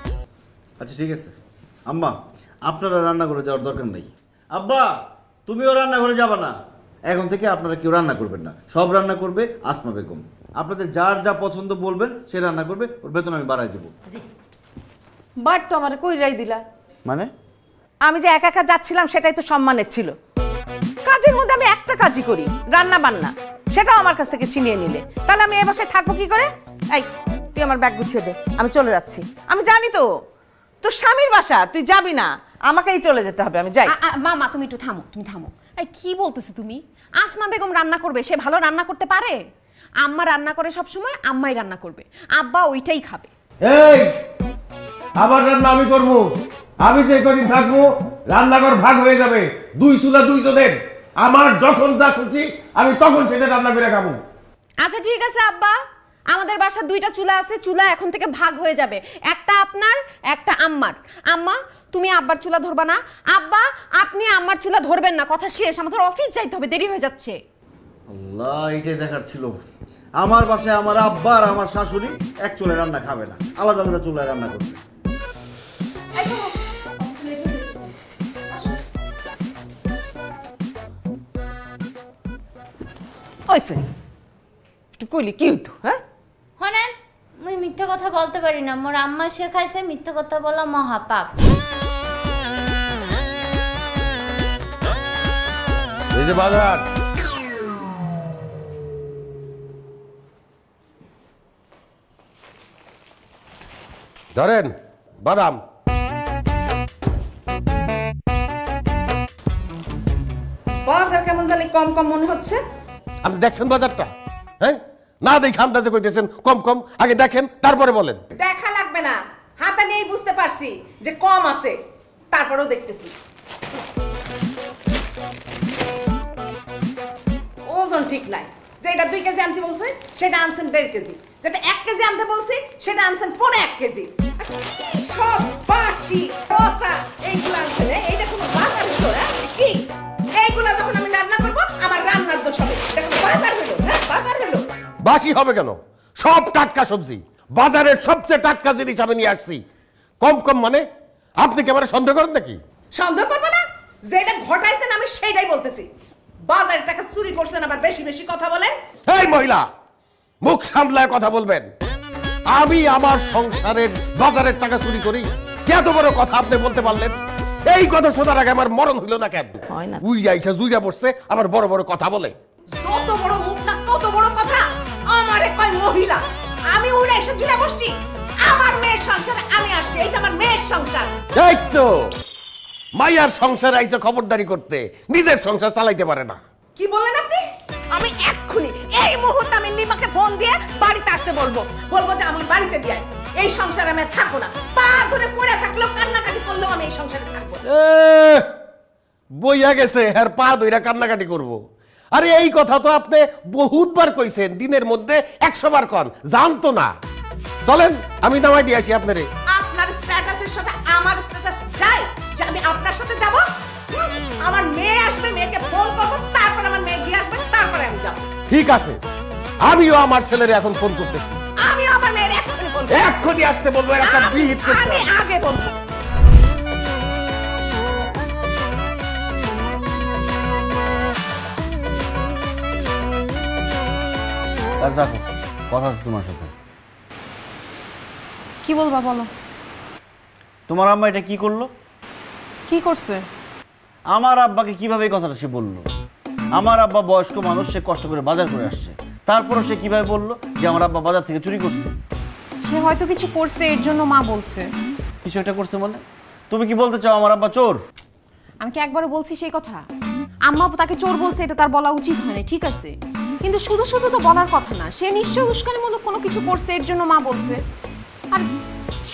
আচ্ছা ঠিক আছে আম্মা, আপনারা রান্নাঘরে যাওয়ার দরকার নেই। আব্বা, তুমিও রান্নাঘরে যাবা না। এখন থেকে আপনারা কেউ রান্না করবেন না, সব রান্না করবে আসমা বেগম। আপনাদের যার যা পছন্দ বলবেন সে রান্না করবে, ওর বেতন আমি বাড়াই দেবো। বাট তো আমার কইরাই দিলা। মানে? আমি যে একা একা যাচ্ছিলাম সেটাই তো সম্মানের ছিল। কাজের মধ্যে আমি একটা কাজই করি, রান্না বান্না, সেটাও আমার কাছ থেকে ছিনিয়ে নিলে, তাহলে আমি এই বাসায় থাকবো কি করে? এই তুই আমার ব্যাগ গুছিয়ে দে, আমি চলে যাচ্ছি। আমি জানি তো তোর স্বামীর বাসা, তুই যাবি না, আমাকেই চলে যেতে হবে, আমি যাই। মামা তুমি একটু থামো, তুমি থামো। এই কি বলতেছো তুমি? আসমা বেগম রান্না করবে, সে ভালো রান্না করতে পারে? আম্মা রান্না করে সব সময়, আম্মাই রান্না করবে, আব্বা ওইটাই খাবে। এই আবার রান্না আমি করবো, আমি যে কদিন থাকবো রান্নাঘর ভাগ হয়ে যাবে, দুই চুলা দুইজনের। আমার যখন যা খুশি আমি তখন সেটা রান্না করে খাবো। আচ্ছা ঠিক আছে আব্বা, আমাদের বাসার 2টা চুলা আছে, চুলা এখন থেকে ভাগ হয়ে যাবে, একটা আপনার একটা আম্মার। আম্মা তুমি আব্বার চুলা ধরবা না, আব্বা আপনি আম্মার চুলা ধরবেন না, কথা শেষ, আমাদের অফিস যাইতে হবে, দেরি হয়ে যাচ্ছে। আল্লাহ, এটাই দেখার ছিল। আমার বাসায় আমার আব্বা আর আমার শাশুড়ি এক চুলায় রান্না খাবে না, আলাদা আলাদা চুলায় রান্না করবে। ওইসে একটু কইলি কি হইতো? হ্যাঁ হনেন মুই মিথ্যা কথা বলতে পারি না, মোর আম্মা শেখাইছে মিথ্যা কথা বলা মহাপাপ। এই যে বাজার, ধরেন বাদাম। বাজার কেমন জানি কম কম মনে হচ্ছে। আপনি দেখছেন বাজারটা? হ্যাঁ, না দেখে আন্দাজে কইতেছেন কম কম, আগে দেখেন তারপরে বলেন। দেখা লাগবে না, হাতে নিয়েই বুঝতে পারছি যে কম আছে, তারপরেও দেখতেছি। ওজন ঠিক নাই, যেটা 2 কেজি আনতে বলছে সেটা আনছেন 1.5 কেজি, যেটা 1 কেজি আনতে বলছি সেটা আনছেন 1.5 কেজি। সব বাসি পচা এইগুলো আনছেন, এইটা কোনো বাজার হলো? কি এইগুলা যখন আমি রান্না করবো আমার রান্নার দোষ হবে, এটা কোনো বাজার হলো? হ্যাঁ বাজার হলো? বাসি হবে কেন? সব টাটকা সবজি, বাজারের সবচেয়ে টাটকা জিনিস আমি নিয়ে আসছি। কম কম মানে আপনি কি আমার সন্দেহ করেন নাকি? সন্দেহ করবো না, যেটা ঘটাইছেন আমি সেটাই বলতেছি। বাজারের টাকা চুরি করছেন, আবার বেশি বেশি কথা বলেন। এই মহিলা, মুখ সামলায় কথা বলবেন। আমি আমার সংসারের বাজারের টাকা চুরি করি? এত বড় কথা আপনি বলতে পারলেন? এই কথা শোনার আগে আমার মরণ হইল না কেন? হয় না। উই যাইছে জুইরা পড়ছে, আবার বড় বড় কথা বলে। যত বড় মুখ না তত বড় কথা। আমারে কয় মহিলা, আমি উড়ে এসে জুড়ে বসছি। আমার মেয়ের সংসারে আমি আসছি, এইটা আমার মেয়ের সংসার। এই তো মাইয়ার সংসার আইছে খবরদারি করতে, নিজের সংসার চালাইতে পারে না। কি বললেন আপনি? আমি এক্ষুনি এই মুহূর্তে আমি নিমাকে ফোন দিয়ে বাড়িতে আসতে বলবো, বলবো যে আমার বাড়িতে দিয়ে এই সংসারে আমি থাকবো না। পা ধরে পড়ে থাকলেও কান্নাকাটি করলেও আমি এই সংসারে থাকবো না। বইয়া গেছে আর পা ধইরা কান্নাকাটি করব। আরে এই কথা তো আপনি বহুতবার কইছেন, দিনের মধ্যে 100 বার কন, জানতো না। চলেন আমি নামাই দিয়ে আসি আপনারে। আপনার স্ট্যাটাসের সাথে আমার স্ট্যাটাস যায় যে আমি আপনার সাথে যাব? আমার মেয়ে আসবে, মেয়েকে ফোন করবো, তারপর আমার মেয়ে দিয়ে আসবে, তারপরে আমি যাব। ঠিক আছে, আমিও আমার ছেলেরে এখন ফোন করতেছি। আমি আমার মেয়ের এক্ষুনি ফোন করব। এক্ষুনি আসতে বলবো, এর একটা বিহিত করতে আমি হবে। আগে বলবো। রাখো, কথা আছে তোমার সাথে। কি বলবা বলো। তোমার আম্মা এটা কি করলো? কি করছে? আমার আব্বাকে কিভাবে এই কথাটা সে বললো? আমার আব্বা বয়স্ক মানুষ, সে কষ্ট করে বাজার করে আসছে, তারপরও সে কিভাবে বললো যে আমার আব্বা বাজার থেকে চুরি করছে? সে হয়তো কিছু করছে, এর জন্য মা বলছে। কিছু একটা করছে মানে? তুমি কি বলতে চাও আমার আব্বা চোর? আমি কি একবারও বলছি সেই কথা? আম্মা তাকে চোর বলছে, এটা তার বলা উচিত হয়নি, ঠিক আছে, কিন্তু শুধু শুধু তো বলার কথা না। সে নিশ্চয়ই উস্কানিমূলক কোনো কিছু করছে, এর জন্য মা বলছে। আর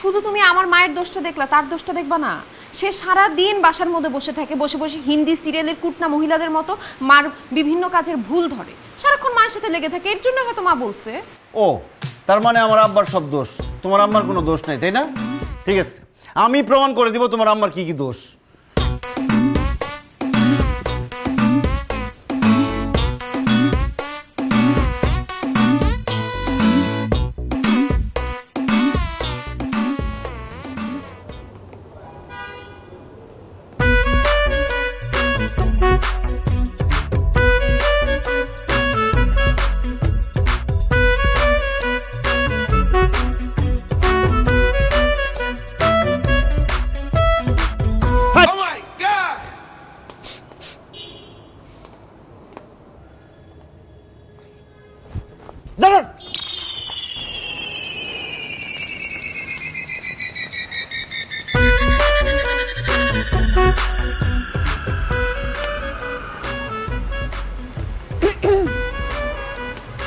শুধু তুমি আমার মায়ের দোষটা দেখলা, তার দোষটা দেখবা না। সে সারা দিন বাসার মধ্যে বসে থাকে, বসে বসে হিন্দি সিরিয়ালের কুটনা মহিলাদের মতো মার বিভিন্ন কাজের ভুল ধরে, সারাক্ষণ মায়ের সাথে লেগে থাকে, এর জন্য হয়তো মা বলছে। ও, তার মানে আমার আব্বার সব দোষ, তোমার আম্মার কোনো দোষ নাই, তাই না? ঠিক আছে, আমি প্রমাণ করে দিব তোমার আম্মার কি কি দোষ।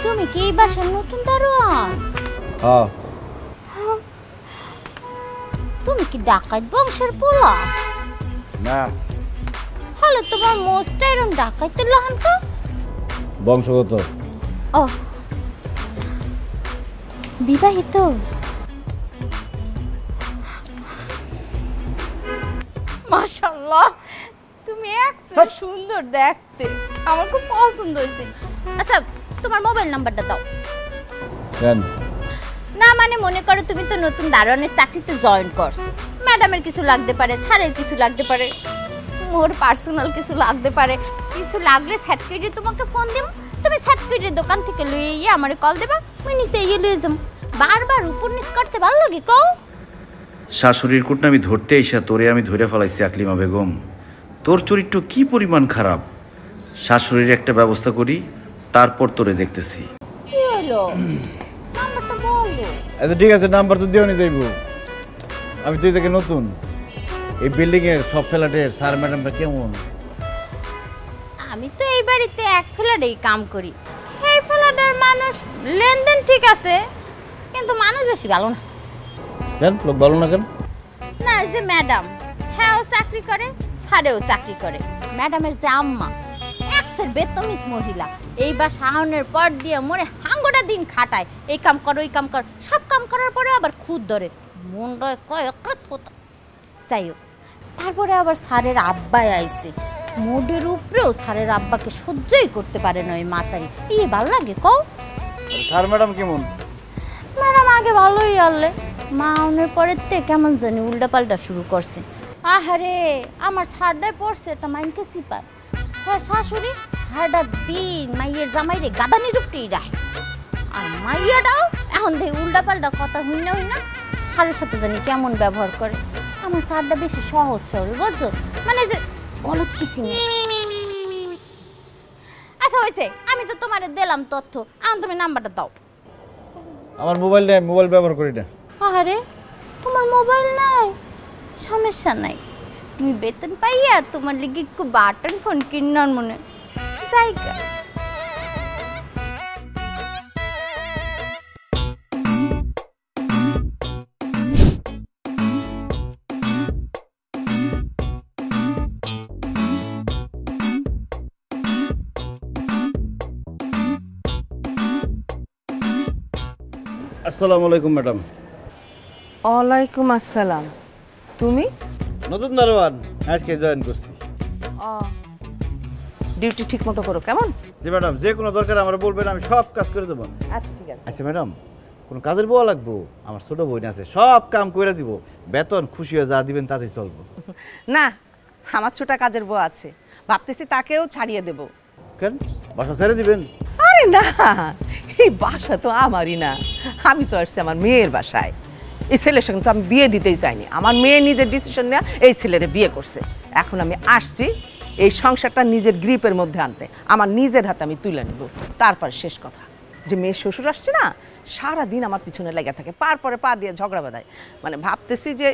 তুমি কি এই বাসার নতুন দারোয়ান? হ্যাঁ। তুমি কি ডাকাত বংশের পোলা? না। হলে তোমার মোস্টটা এরম ডাকাইতে লাহান কা? বংশগত। ও বিবাহিত? মাশাআল্লাহ, তুমি একদম সুন্দর দেখতে, আমার খুব পছন্দ হয়েছে। আচ্ছা, তোমার মোবাইল নাম্বারটা দাও। কেন? না মানে মনে করো তুমি তো নতুন দারোয়ানের চাকরিতে জয়েন করছো, ম্যাডামের কিছু লাগতে পারে, স্যারের কিছু লাগতে পারে, মোর পার্সোনাল কিছু লাগতে পারে, কিছু লাগলে সার্টিফিকেটে তোমাকে ফোন দেব, তুমি সার্টিফিকেটের দোকান থেকে লইয়ে গিয়ে আমারে কল দেবা, আমি নিচে গিয়ে লইয়ে যাম। বারবার উপর নিচ করতে ভালো লাগে কও? শাশুড়ির কুটনামি ধরতে এসে তোরে আমি ধরে ফেলাইছি আকলিমা বেগম। তোর চরিত্র কি পরিমাণ খারাপ। শাশুড়ির একটা ব্যবস্থা করি, তারপর তোরে দেখতেছি। কি হলো? নাম্বারটা বলো। আচ্ছা ঠিক আছে, নাম্বার তো দিও নি যাইব। আমি তুই থেকে নতুন, এই বিল্ডিং এর সব ফ্ল্যাটের স্যার ম্যাডামটা কেমন? আমি তো এই বাড়িতে এক ফ্ল্যাটেই কাম করি, এই ফ্ল্যাটের মানুষ লেনদেন ঠিক আছে, কিন্তু মানুষ বেশি ভালো না। কেন লোক ভালো না কেন? না, যে ম্যাডাম, হ্যাঁ ও চাকরি করে, স্যারেও চাকরি করে। ম্যাডামের যে আম্মা এক্সের বেতমিস মহিলা, এই বাসা আউনের পর দিয়ে মনে হাঙ্গোটা দিন খাটায়, এই কাম করো ওই কাম কর, সব কাম করার পরে আবার খুদ ধরে, মন রয় কয় যাই হোক। তারপরে আবার স্যারের আব্বাই আইছে, মোডের উপরেও স্যারের আব্বাকে সহ্যই করতে পারে না ওই মাতারি। ভালো লাগে কও? স্যার ম্যাডাম কেমন? ম্যাডাম আগে ভালোই আনলে, মা আউনের পরের তে কেমন জানি উল্টা পাল্টা শুরু করছে। আহারে, আমার ছাড়টাই পড়ছে, এটা মাইনকে সিপায়। হ্যাঁ শাশুড়ি হারটা দিন মাইয়ের জামাইরে গাদানির উপরেই রায়, আর মাইয়াটাও এখন দেখি উল্টা পাল্টা কথা হইনা হইনা স্যারের সাথে জানি কেমন ব্যবহার করে। আমার স্যারটা বেশি সহজ সরল, বুঝছো, মানে যে গলত কিছু নেই। আচ্ছা হয়েছে, আমি তো তোমারে দিলাম তথ্য, এখন তুমি নাম্বারটা দাও। আমার মোবাইল নেই, মোবাইল ব্যবহার করি না। আরে তোমার মোবাইল নাই, সমস্যা নাই, তুমি বেতন পাইয়া তোমার লিগে একটু বাটন ফোন কিনার মনে জায়গা। আসসালামু আলাইকুম ম্যাডাম। ওয়ালাইকুম আসসালাম। তুমি? নতুন দারোয়ান, আজকে জয়েন করছি। ডিউটি ঠিক মতো করো কেমন? জি ম্যাডাম, যে কোনো দরকার আমার বলবেন, আমি সব কাজ করে দেবো। আচ্ছা ঠিক আছে। আচ্ছা ম্যাডাম, কোনো কাজের বউ লাগবো? আমার ছোট বোন আছে, সব কাম করে দিব, বেতন খুশি হয়ে যা দিবেন তাতেই চলবো। না, আমার ছোটা কাজের বউ আছে, ভাবতেছি তাকেও ছাড়িয়ে দেব। কেন, বাসা ছেড়ে দিবেন? আরে না, এই বাসা তো আমারই না, আমি তো আসছি আমার মেয়ের বাসায়। এই ছেলের সঙ্গে তো আমি বিয়ে দিতেই চাইনি, আমার মেয়ে নিজের ডিসিশন নিয়ে এই ছেলেরে বিয়ে করছে। এখন আমি আসছি এই সংসারটা নিজের গ্রিপের মধ্যে আনতে, আমার নিজের হাতে আমি তুলে নেব। তারপর শেষ কথা, যে মেয়ে শ্বশুর আসছে না, সারাদিন আমার পিছনে লেগে থাকে, পার পরে পা দিয়ে ঝগড়া বাঁধায়। মানে ভাবতেছি যে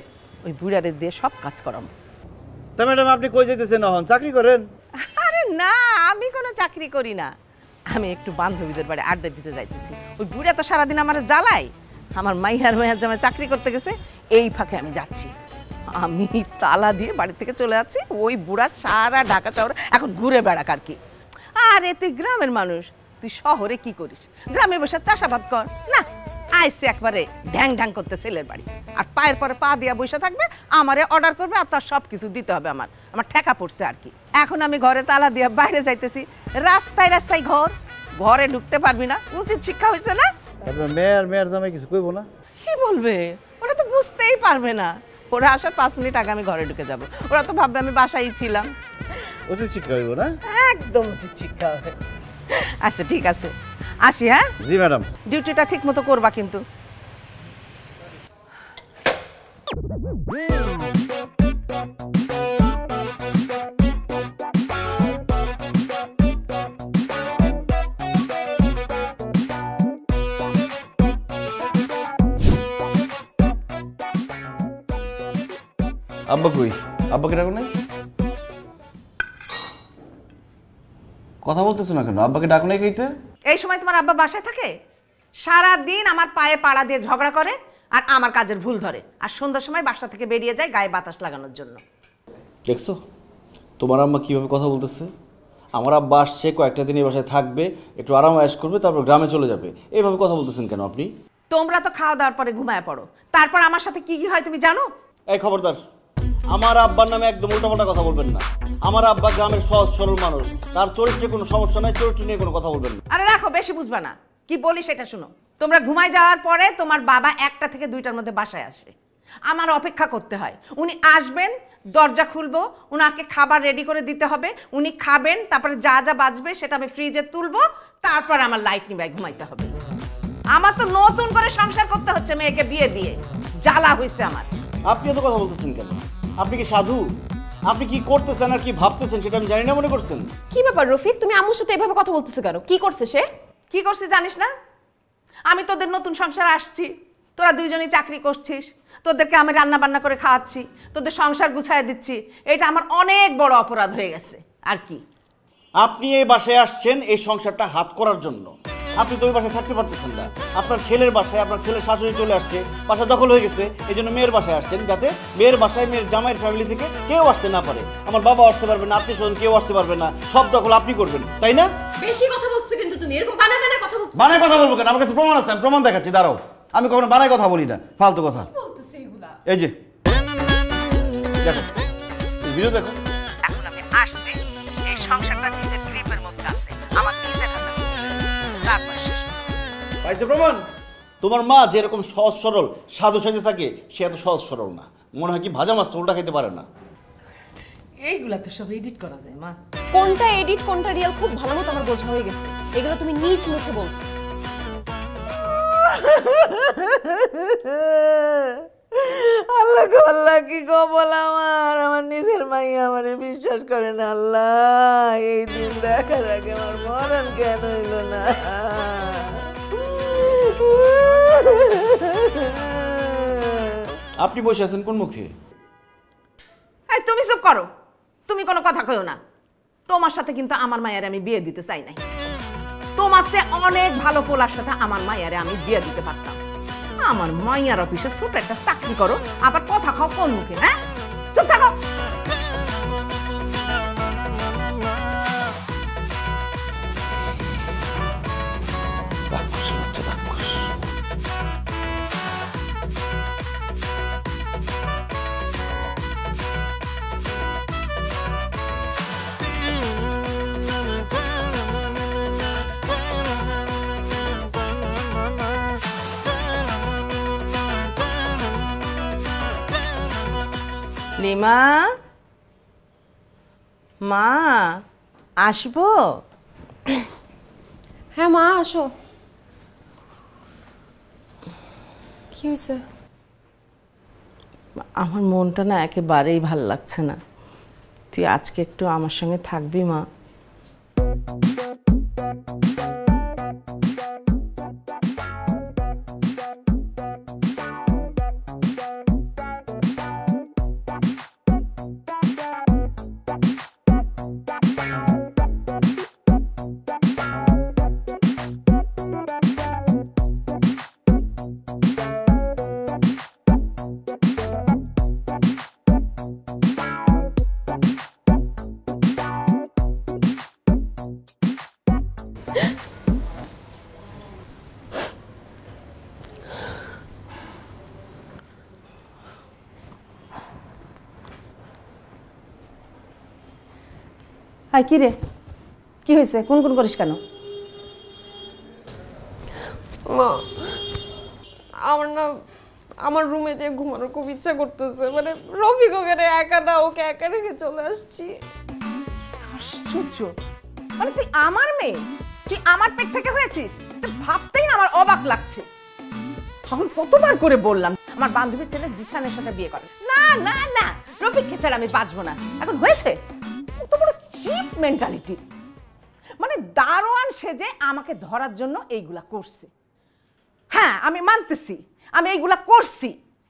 ওই বুড়ারে দিয়ে সব কাজ করাবো। তা ম্যাডাম আপনি কই যেতেছেন এখন? চাকরি করেন? আরে না, আমি কোনো চাকরি করি না, আমি একটু বান্ধবীদের বাড়ি আড্ডা দিতে যাইতেছি। ওই বুড়া তো সারাদিন আমার জ্বালাই, আমার মাইয়ার জামাই চাকরি করতে গেছে, এই ফাঁকে আমি যাচ্ছি। আমি তালা দিয়ে বাড়ি থেকে চলে যাচ্ছি, ওই বুড়া সারা ঢাকা শহরে এখন ঘুরে বেড়াক আর কি। আরে তুই গ্রামের মানুষ, তুই শহরে কি করিস? গ্রামে বসে চাষাবাদ কর না, আইসে একবারে ঢ্যাং ঢ্যাং করতে ছেলের বাড়ি, আর পায়ের পরে পা দিয়া বসে থাকবে, আমারে অর্ডার করবে, আর তার সব কিছু দিতে হবে। আমার ঠেকা পড়ছে আর কি। এখন আমি ঘরে তালা দিয়ে বাইরে যাইতেছি, রাস্তায় রাস্তায় ঘরে ঢুকতে পারবি না, উচিত শিক্ষা হয়েছে না? আপনার মেয়ের জামাই কিছু কইবো না? কি বলবে? ওরা তো বুঝতেই পারবে না, ওরা আসার 5 মিনিট আগে আমি ঘরে ঢুকে যাব, ওরা তো ভাববে আমি বাসায় ছিলাম। উচিত শিক্ষা হইব না? একদম উচিত শিক্ষা হবে। আচ্ছা ঠিক আছে, আসি। হ্যাঁ জি ম্যাডাম। ডিউটিটা ঠিক মতো করবা কিন্তু। আব্বা কই? আব্বাকে ডাকো নাই? কথা বলতেছো না কেন? আব্বাকে ডাকো নাই খাইতে? এই সময় তোমার আব্বা বাসায় থাকে? সারা দিন আমার পায়ে পাড়া দিয়ে ঝগড়া করে আর আমার কাজের ভুল ধরে, আর সন্ধ্যার সময় বাসা থেকে বেরিয়ে যায় গায়ে বাতাস লাগানোর জন্য। দেখছো তোমার আম্মা কিভাবে কথা বলতেছে? আমার আব্বা আসছে, কয়েকটা দিন এই বাসায় থাকবে, একটু আরাম আয়েশ করবে, তারপর গ্রামে চলে যাবে, এইভাবে কথা বলতেছেন কেন আপনি? তোমরা তো খাওয়া দাওয়ার পরে ঘুমায় পড়ো, তারপর আমার সাথে কি কি হয় তুমি জানো? এই খবরদার, আমার আব্বার নামে একদম উল্টাপাল্টা কথা বলবেন না। আমার আব্বা গ্রামের সহজ সরল মানুষ, তার চরিত্রে কোনো সমস্যা নাই, চরিত্র নিয়ে কোনো কথা বলবেন না। আরে রাখো, বেশি বুঝবা না, কি বলি সেটা শুনো। তোমরা ঘুমায় যাওয়ার পরে তোমার বাবা 1টা থেকে 2টার মধ্যে বাসায় আসবে, আমার অপেক্ষা করতে হয়। উনি আসবেন, দরজা খুলবো, উনাকে খাবার রেডি করে দিতে হবে, উনি খাবেন, তারপরে যা যা বাজবে সেটা আমি ফ্রিজে তুলবো, তারপর আমার লাইট নিভাই ঘুমাইতে হবে। আমার তো নতুন করে সংসার করতে হচ্ছে মেয়েকে বিয়ে দিয়ে, জ্বালা হয়েছে আমার। আপনি এত কথা বলতেছেন কেন? আপনি কি সাধু? আপনি কি করতেছেন আর কি ভাবতেছেন সেটা আমি জানি না মনে করছেন? কি ব্যাপার রফিক, তুমি আম্মুর সাথে এভাবে কথা বলতেছো কেন? কি করছে সে? কি করছে জানিস না? আমি তোদের নতুন সংসারে আসছি, তোরা দুইজনই চাকরি করছিস, তোদেরকে আমি রান্না বান্না করে খাওয়াচ্ছি, তোদের সংসার গুছায় দিচ্ছি, এটা আমার অনেক বড় অপরাধ হয়ে গেছে। আর কি, আপনি এই বাসায় আসছেন এই সংসারটা হাত করার জন্য। আপনি তো ওই বাসায় থাকতে পারতেছেন না, আপনার ছেলের বাসায় আপনার ছেলের শাশুড়ি চলে আসছে, বাসা দখল হয়ে গেছে, এই জন্য মেয়ের বাসায় আসছেন, যাতে মেয়ের বাসায় মেয়ের জামাইয়ের ফ্যামিলি থেকে কেউ আসতে না পারে। আমার বাবা আসতে পারবে না, আত্মীয় স্বজন কেউ আসতে পারবে না, সব দখল আপনি করবেন, তাই না? বেশি কথা বলছো কিন্তু তুমি, এরকম বানায় বানায় কথা বলছো। বানায় কথা বলবো কেন? আমার কাছে প্রমাণ আছে, আমি প্রমাণ দেখাচ্ছি, দাঁড়াও। আমি কখনো বানায় কথা বলি না, ফালতু কথা। বলতেছে এগুলা? এই যে দেখো, এই ভিডিও দেখো। এখন আমি আসছি এই সংসারটা নিজের গ্রিপের মধ্যে আনতে, আমার নিজের হাতে তারপর শেষ। পাইছে প্রমাণ? তোমার মা যেরকম সহজ সরল সাধু সেজে থাকে, সে এত সহজ সরল না। মনে হয় কি ভাজা মাছটা উল্টা খেতে পারে না। এইগুলা তো সব এডিট করা যায় মা। কোনটা এডিট কোনটা রিয়েল খুব ভালো মতো আমার বোঝা হয়ে গেছে। এগুলো তুমি নিজ মুখে বলছো। আল্লাহ গো আল্লাহ, কি কবল আমার, আমার নিজের মাইয়া আমারে বিশ্বাস করে না। আল্লাহ, এই দিন দেখার আগে আমার মরণ কেন হইল না? আপনি বসে আছেন কোন মুখে? এই তুমি চুপ করো, তুমি কোনো কথা কইও না। তোমার সাথে কিন্তু আমার মায়ের আমি বিয়ে দিতে চাই নাই। তোমার চেয়ে অনেক ভালো পোলার সাথে আমার মায়ের আমি বিয়ে দিতে পারতাম। আমার মাইয়ার অফিসে ছোট একটা চাকরি করো, আবার কথা খাও কোন মুখে? হ্যাঁ, চুপ থাকো। লিমা, মা আসবো? হ্যাঁ মা, আসো। কি হয়েছে? আমার মনটা না একেবারেই ভাল লাগছে না। তুই আজকে একটু আমার সঙ্গে থাকবি মা? হাই, কি রে, কি হয়েছে? কোন কোন করিস কেন? মা, আমার না আমার রুমে যে ঘুমানোর খুব ইচ্ছা করতেছে। মানে রফিক ওকে একা না, ওকে একা রেখে চলে আসছি। আশ্চর্য, মানে তুই আমার মেয়ে, তুই আমার পেট থেকে হয়েছিস? ভাবতেই না আমার অবাক লাগছে। তখন কতবার করে বললাম আমার বান্ধবীর ছেলে জিসানের সাথে বিয়ে করে। না না না, রফিককে ছাড়া আমি বাঁচবো না। এখন হয়েছে কত বড় চিপ মেন্টালিটি। মানে দারোয়ান সেজে আমাকে ধরার জন্য এইগুলা করছে। হ্যাঁ, আমি মানতেছি আমি এইগুলা করছি।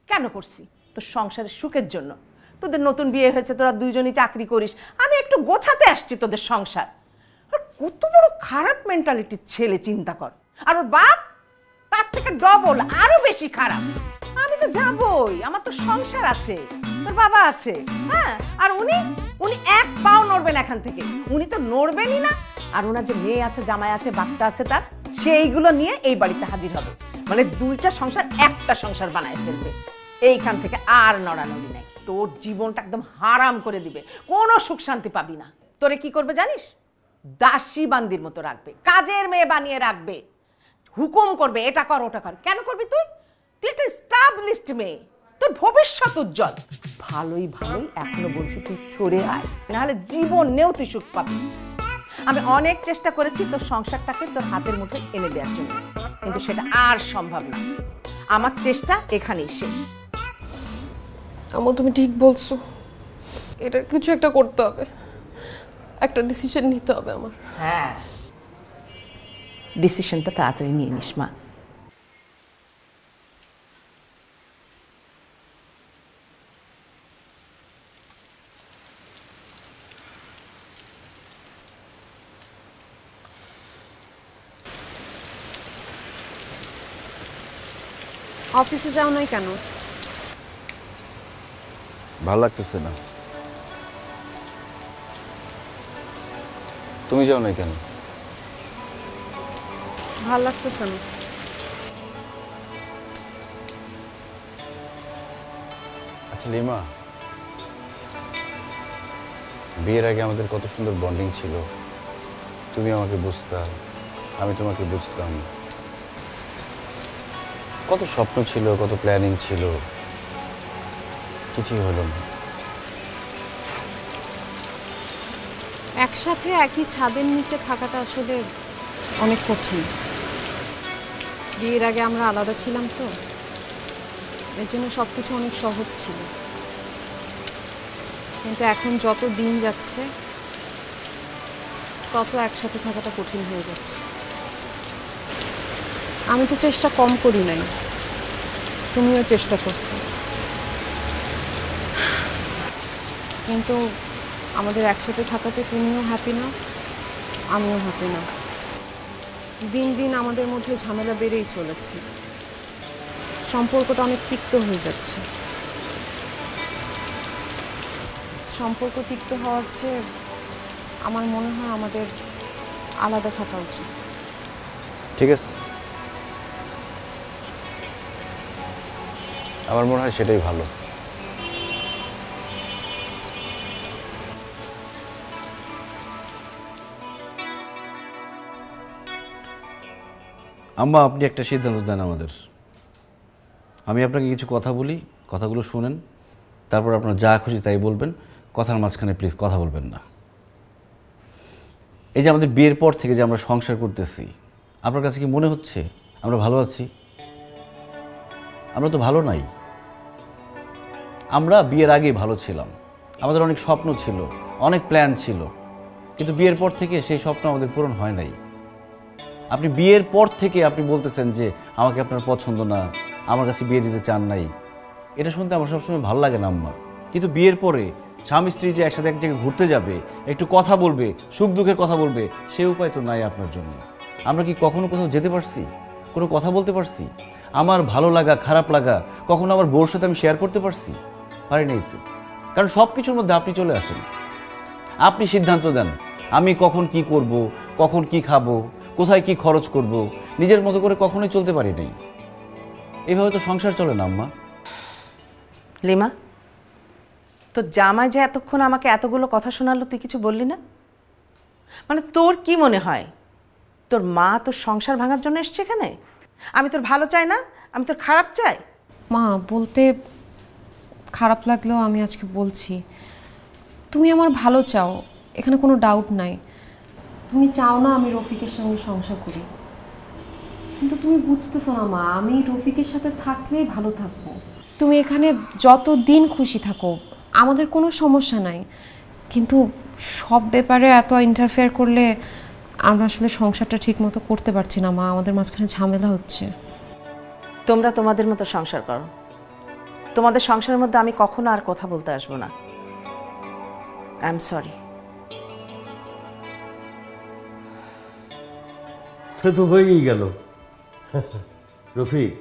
কেন করছি? তোর সংসারের সুখের জন্য। তোদের নতুন বিয়ে হয়েছে, তোরা দুইজনই চাকরি করিস, আমি একটু গোছাতে আসছি তোদের সংসার। আর কত বড় খারাপ মেন্টালিটির ছেলে চিন্তা কর। আর ওর বাপ তার থেকে ডবল, আরো বেশি খারাপ। আমি তো যাবই, আমার তো সংসার আছে, তোর বাবা আছে। হ্যাঁ, আর উনি এক পাও নড়বেন এখান থেকে, উনি তো নড়বেনই না। আর ওনার যে মেয়ে আছে, জামাই আছে, বাচ্চা আছে তার, সেইগুলো নিয়ে এই বাড়িতে হাজির হবে। মানে দুইটা সংসার একটা সংসার বানায় ফেলবে। এইখান থেকে আর নড়ানড়ি নাই, তোর জীবনটা একদম হারাম করে দিবে, কোনো সুখ শান্তি পাবি না। তোরে কি করবে জানিস? দাসী বান্দির মতো রাখবে, কাজের মেয়ে বানিয়ে রাখবে, হুকুম করবে এটা কর ওটা কর। কেন করবি তুই? তুই একটা এস্টাবলিশড মেয়ে, তোর ভবিষ্যৎ উজ্জ্বল। ভালোই ভালোই এখনো বলছি তুই সরে আয়, নাহলে জীবনেও তুই সুখ পাবি। আমি অনেক চেষ্টা করেছি তোর সংসারটাকে তোর হাতের মুঠোয় এনে দেওয়ার জন্য, কিন্তু সেটা আর সম্ভব না। আমার চেষ্টা এখানেই শেষ। আম্মু তুমি ঠিক বলছো, এটার কিছু একটা করতে হবে, একটা ডিসিশন নিতে হবে আমার। হ্যাঁ, ডিসিশনটা তাড়াতাড়ি নিয়ে নিস মা। অফিসে যাও নাই কেন? ভালো লাগতেছে না। তুমি যাও না কেন? ভালো লাগতেছে না। আচ্ছা লিমা, বিয়ের আগে আমাদের কত সুন্দর বন্ডিং ছিল। তুমি আমাকে বুঝতা, আমি তোমাকে বুঝতাম। কত স্বপ্ন ছিল, কত প্ল্যানিং ছিল, কিছুই হলো না। একসাথে একই ছাদের নিচে থাকাটা আসলে অনেক কঠিন। বিয়ের আগে আমরা আলাদা ছিলাম তো, এর জন্য সব কিছু অনেক সহজ ছিল। কিন্তু এখন যত দিন যাচ্ছে তত একসাথে থাকাটা কঠিন হয়ে যাচ্ছে। আমি তো চেষ্টা কম করি নাই, তুমিও চেষ্টা করছো, কিন্তু আমাদের একসাথে থাকাতে তুমিও হ্যাপি না, আমিও হ্যাপি না। দিন দিন আমাদের মধ্যে ঝামেলা বেড়েই চলেছে, সম্পর্কটা অনেক তিক্ত হয়ে যাচ্ছে। সম্পর্ক তিক্ত হওয়ার চেয়ে আমার মনে হয় আমাদের আলাদা থাকা উচিত। ঠিক আছে, আমার মনে হয় সেটাই ভালো। আম্মা, আপনি একটা সিদ্ধান্ত দেন আমাদের। আমি আপনাকে কিছু কথা বলি, কথাগুলো শুনেন, তারপর আপনার যা খুশি তাই বলবেন। কথার মাঝখানে প্লিজ কথা বলবেন না। এই যে আমাদের বিয়ের পর থেকে যে আমরা সংসার করতেছি, আপনার কাছে কি মনে হচ্ছে আমরা ভালো আছি? আমরা তো ভালো নাই। আমরা বিয়ের আগেই ভালো ছিলাম, আমাদের অনেক স্বপ্ন ছিল, অনেক প্ল্যান ছিল, কিন্তু বিয়ের পর থেকে সেই স্বপ্ন আমাদের পূরণ হয় নাই। আপনি বিয়ের পর থেকে আপনি বলতেছেন যে আমাকে আপনার পছন্দ না, আমার কাছে বিয়ে দিতে চান নাই। এটা শুনতে আমার সবসময় ভালো লাগে না আম্মা, কিন্তু বিয়ের পরে স্বামী স্ত্রী যে একসাথে এক জায়গায় ঘুরতে যাবে, একটু কথা বলবে, সুখ দুঃখের কথা বলবে, সে উপায় তো নাই আপনার জন্য। আমরা কি কখনো কোথাও যেতে পারছি, কোনো কথা বলতে পারছি? আমার ভালো লাগা খারাপ লাগা কখনো আমার বউর সাথে আমি শেয়ার করতে পারছি? পারি নাই তো, কারণ সব কিছুর মধ্যে আপনি চলে আসেন, আপনি সিদ্ধান্ত দেন আমি কখন কি করব, কখন কি খাবো, কোথায় কি খরচ করব। নিজের মতো করে কখনোই চলতে পারি নাই। এভাবে তো সংসার চলে না আম্মা। লিমা, তোর জামাই যে এতক্ষণ আমাকে এতগুলো কথা শোনালো, তুই কিছু বললি না? মানে তোর কি মনে হয় তোর মা তোর সংসার ভাঙার জন্য এসছে এখানে? আমি তোর ভালো চাই না, আমি তোর খারাপ চাই? মা, বলতে খারাপ লাগলেও আমি আজকে বলছি, তুমি আমার ভালো চাও, এখানে কোনো ডাউট নাই। তুমি চাও না আমি রফিকের সঙ্গে সংসার করি, কিন্তু তুমি বুঝতেছো না মা, আমি রফিকের সাথে থাকলেই ভালো থাকবো। তুমি এখানে যত দিন খুশি থাকো, আমাদের কোনো সমস্যা নাই, কিন্তু সব ব্যাপারে এত ইন্টারফেয়ার করলে আমরা আসলে সংসারটা ঠিক মতো করতে পারছি না মা, আমাদের মাঝখানে ঝামেলা হচ্ছে। তোমরা তোমাদের মতো সংসার করো, তোমাদের সংসারের মধ্যে আমি কখনো আর কথা বলতে আসবো না। I am sorry. তো হয়েই গেল। রফিক,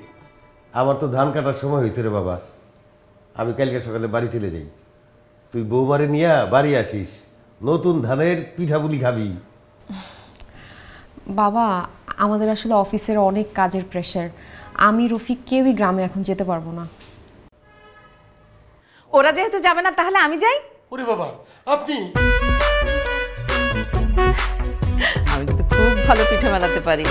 আমার তো ধান কাটার সময় হয়েছে রে বাবা, আমি কালকে সকালে বাড়ি চলে যাই। তুই বৌমারে নিয়ে বাড়ি আসিস, নতুন ধানের পিঠাপুলি খাবি। বাবা, আমাদের আসলে অফিসের অনেক কাজের প্রেশার, আমি রফিক কেউই গ্রামে এখন যেতে পারবো না। ওরা যেহেতু যাবে না তাহলে আমি যাই। ওরে বাবা, আপনি? আমি কিন্তু খুব ভালো পিঠা বানাতে পারি।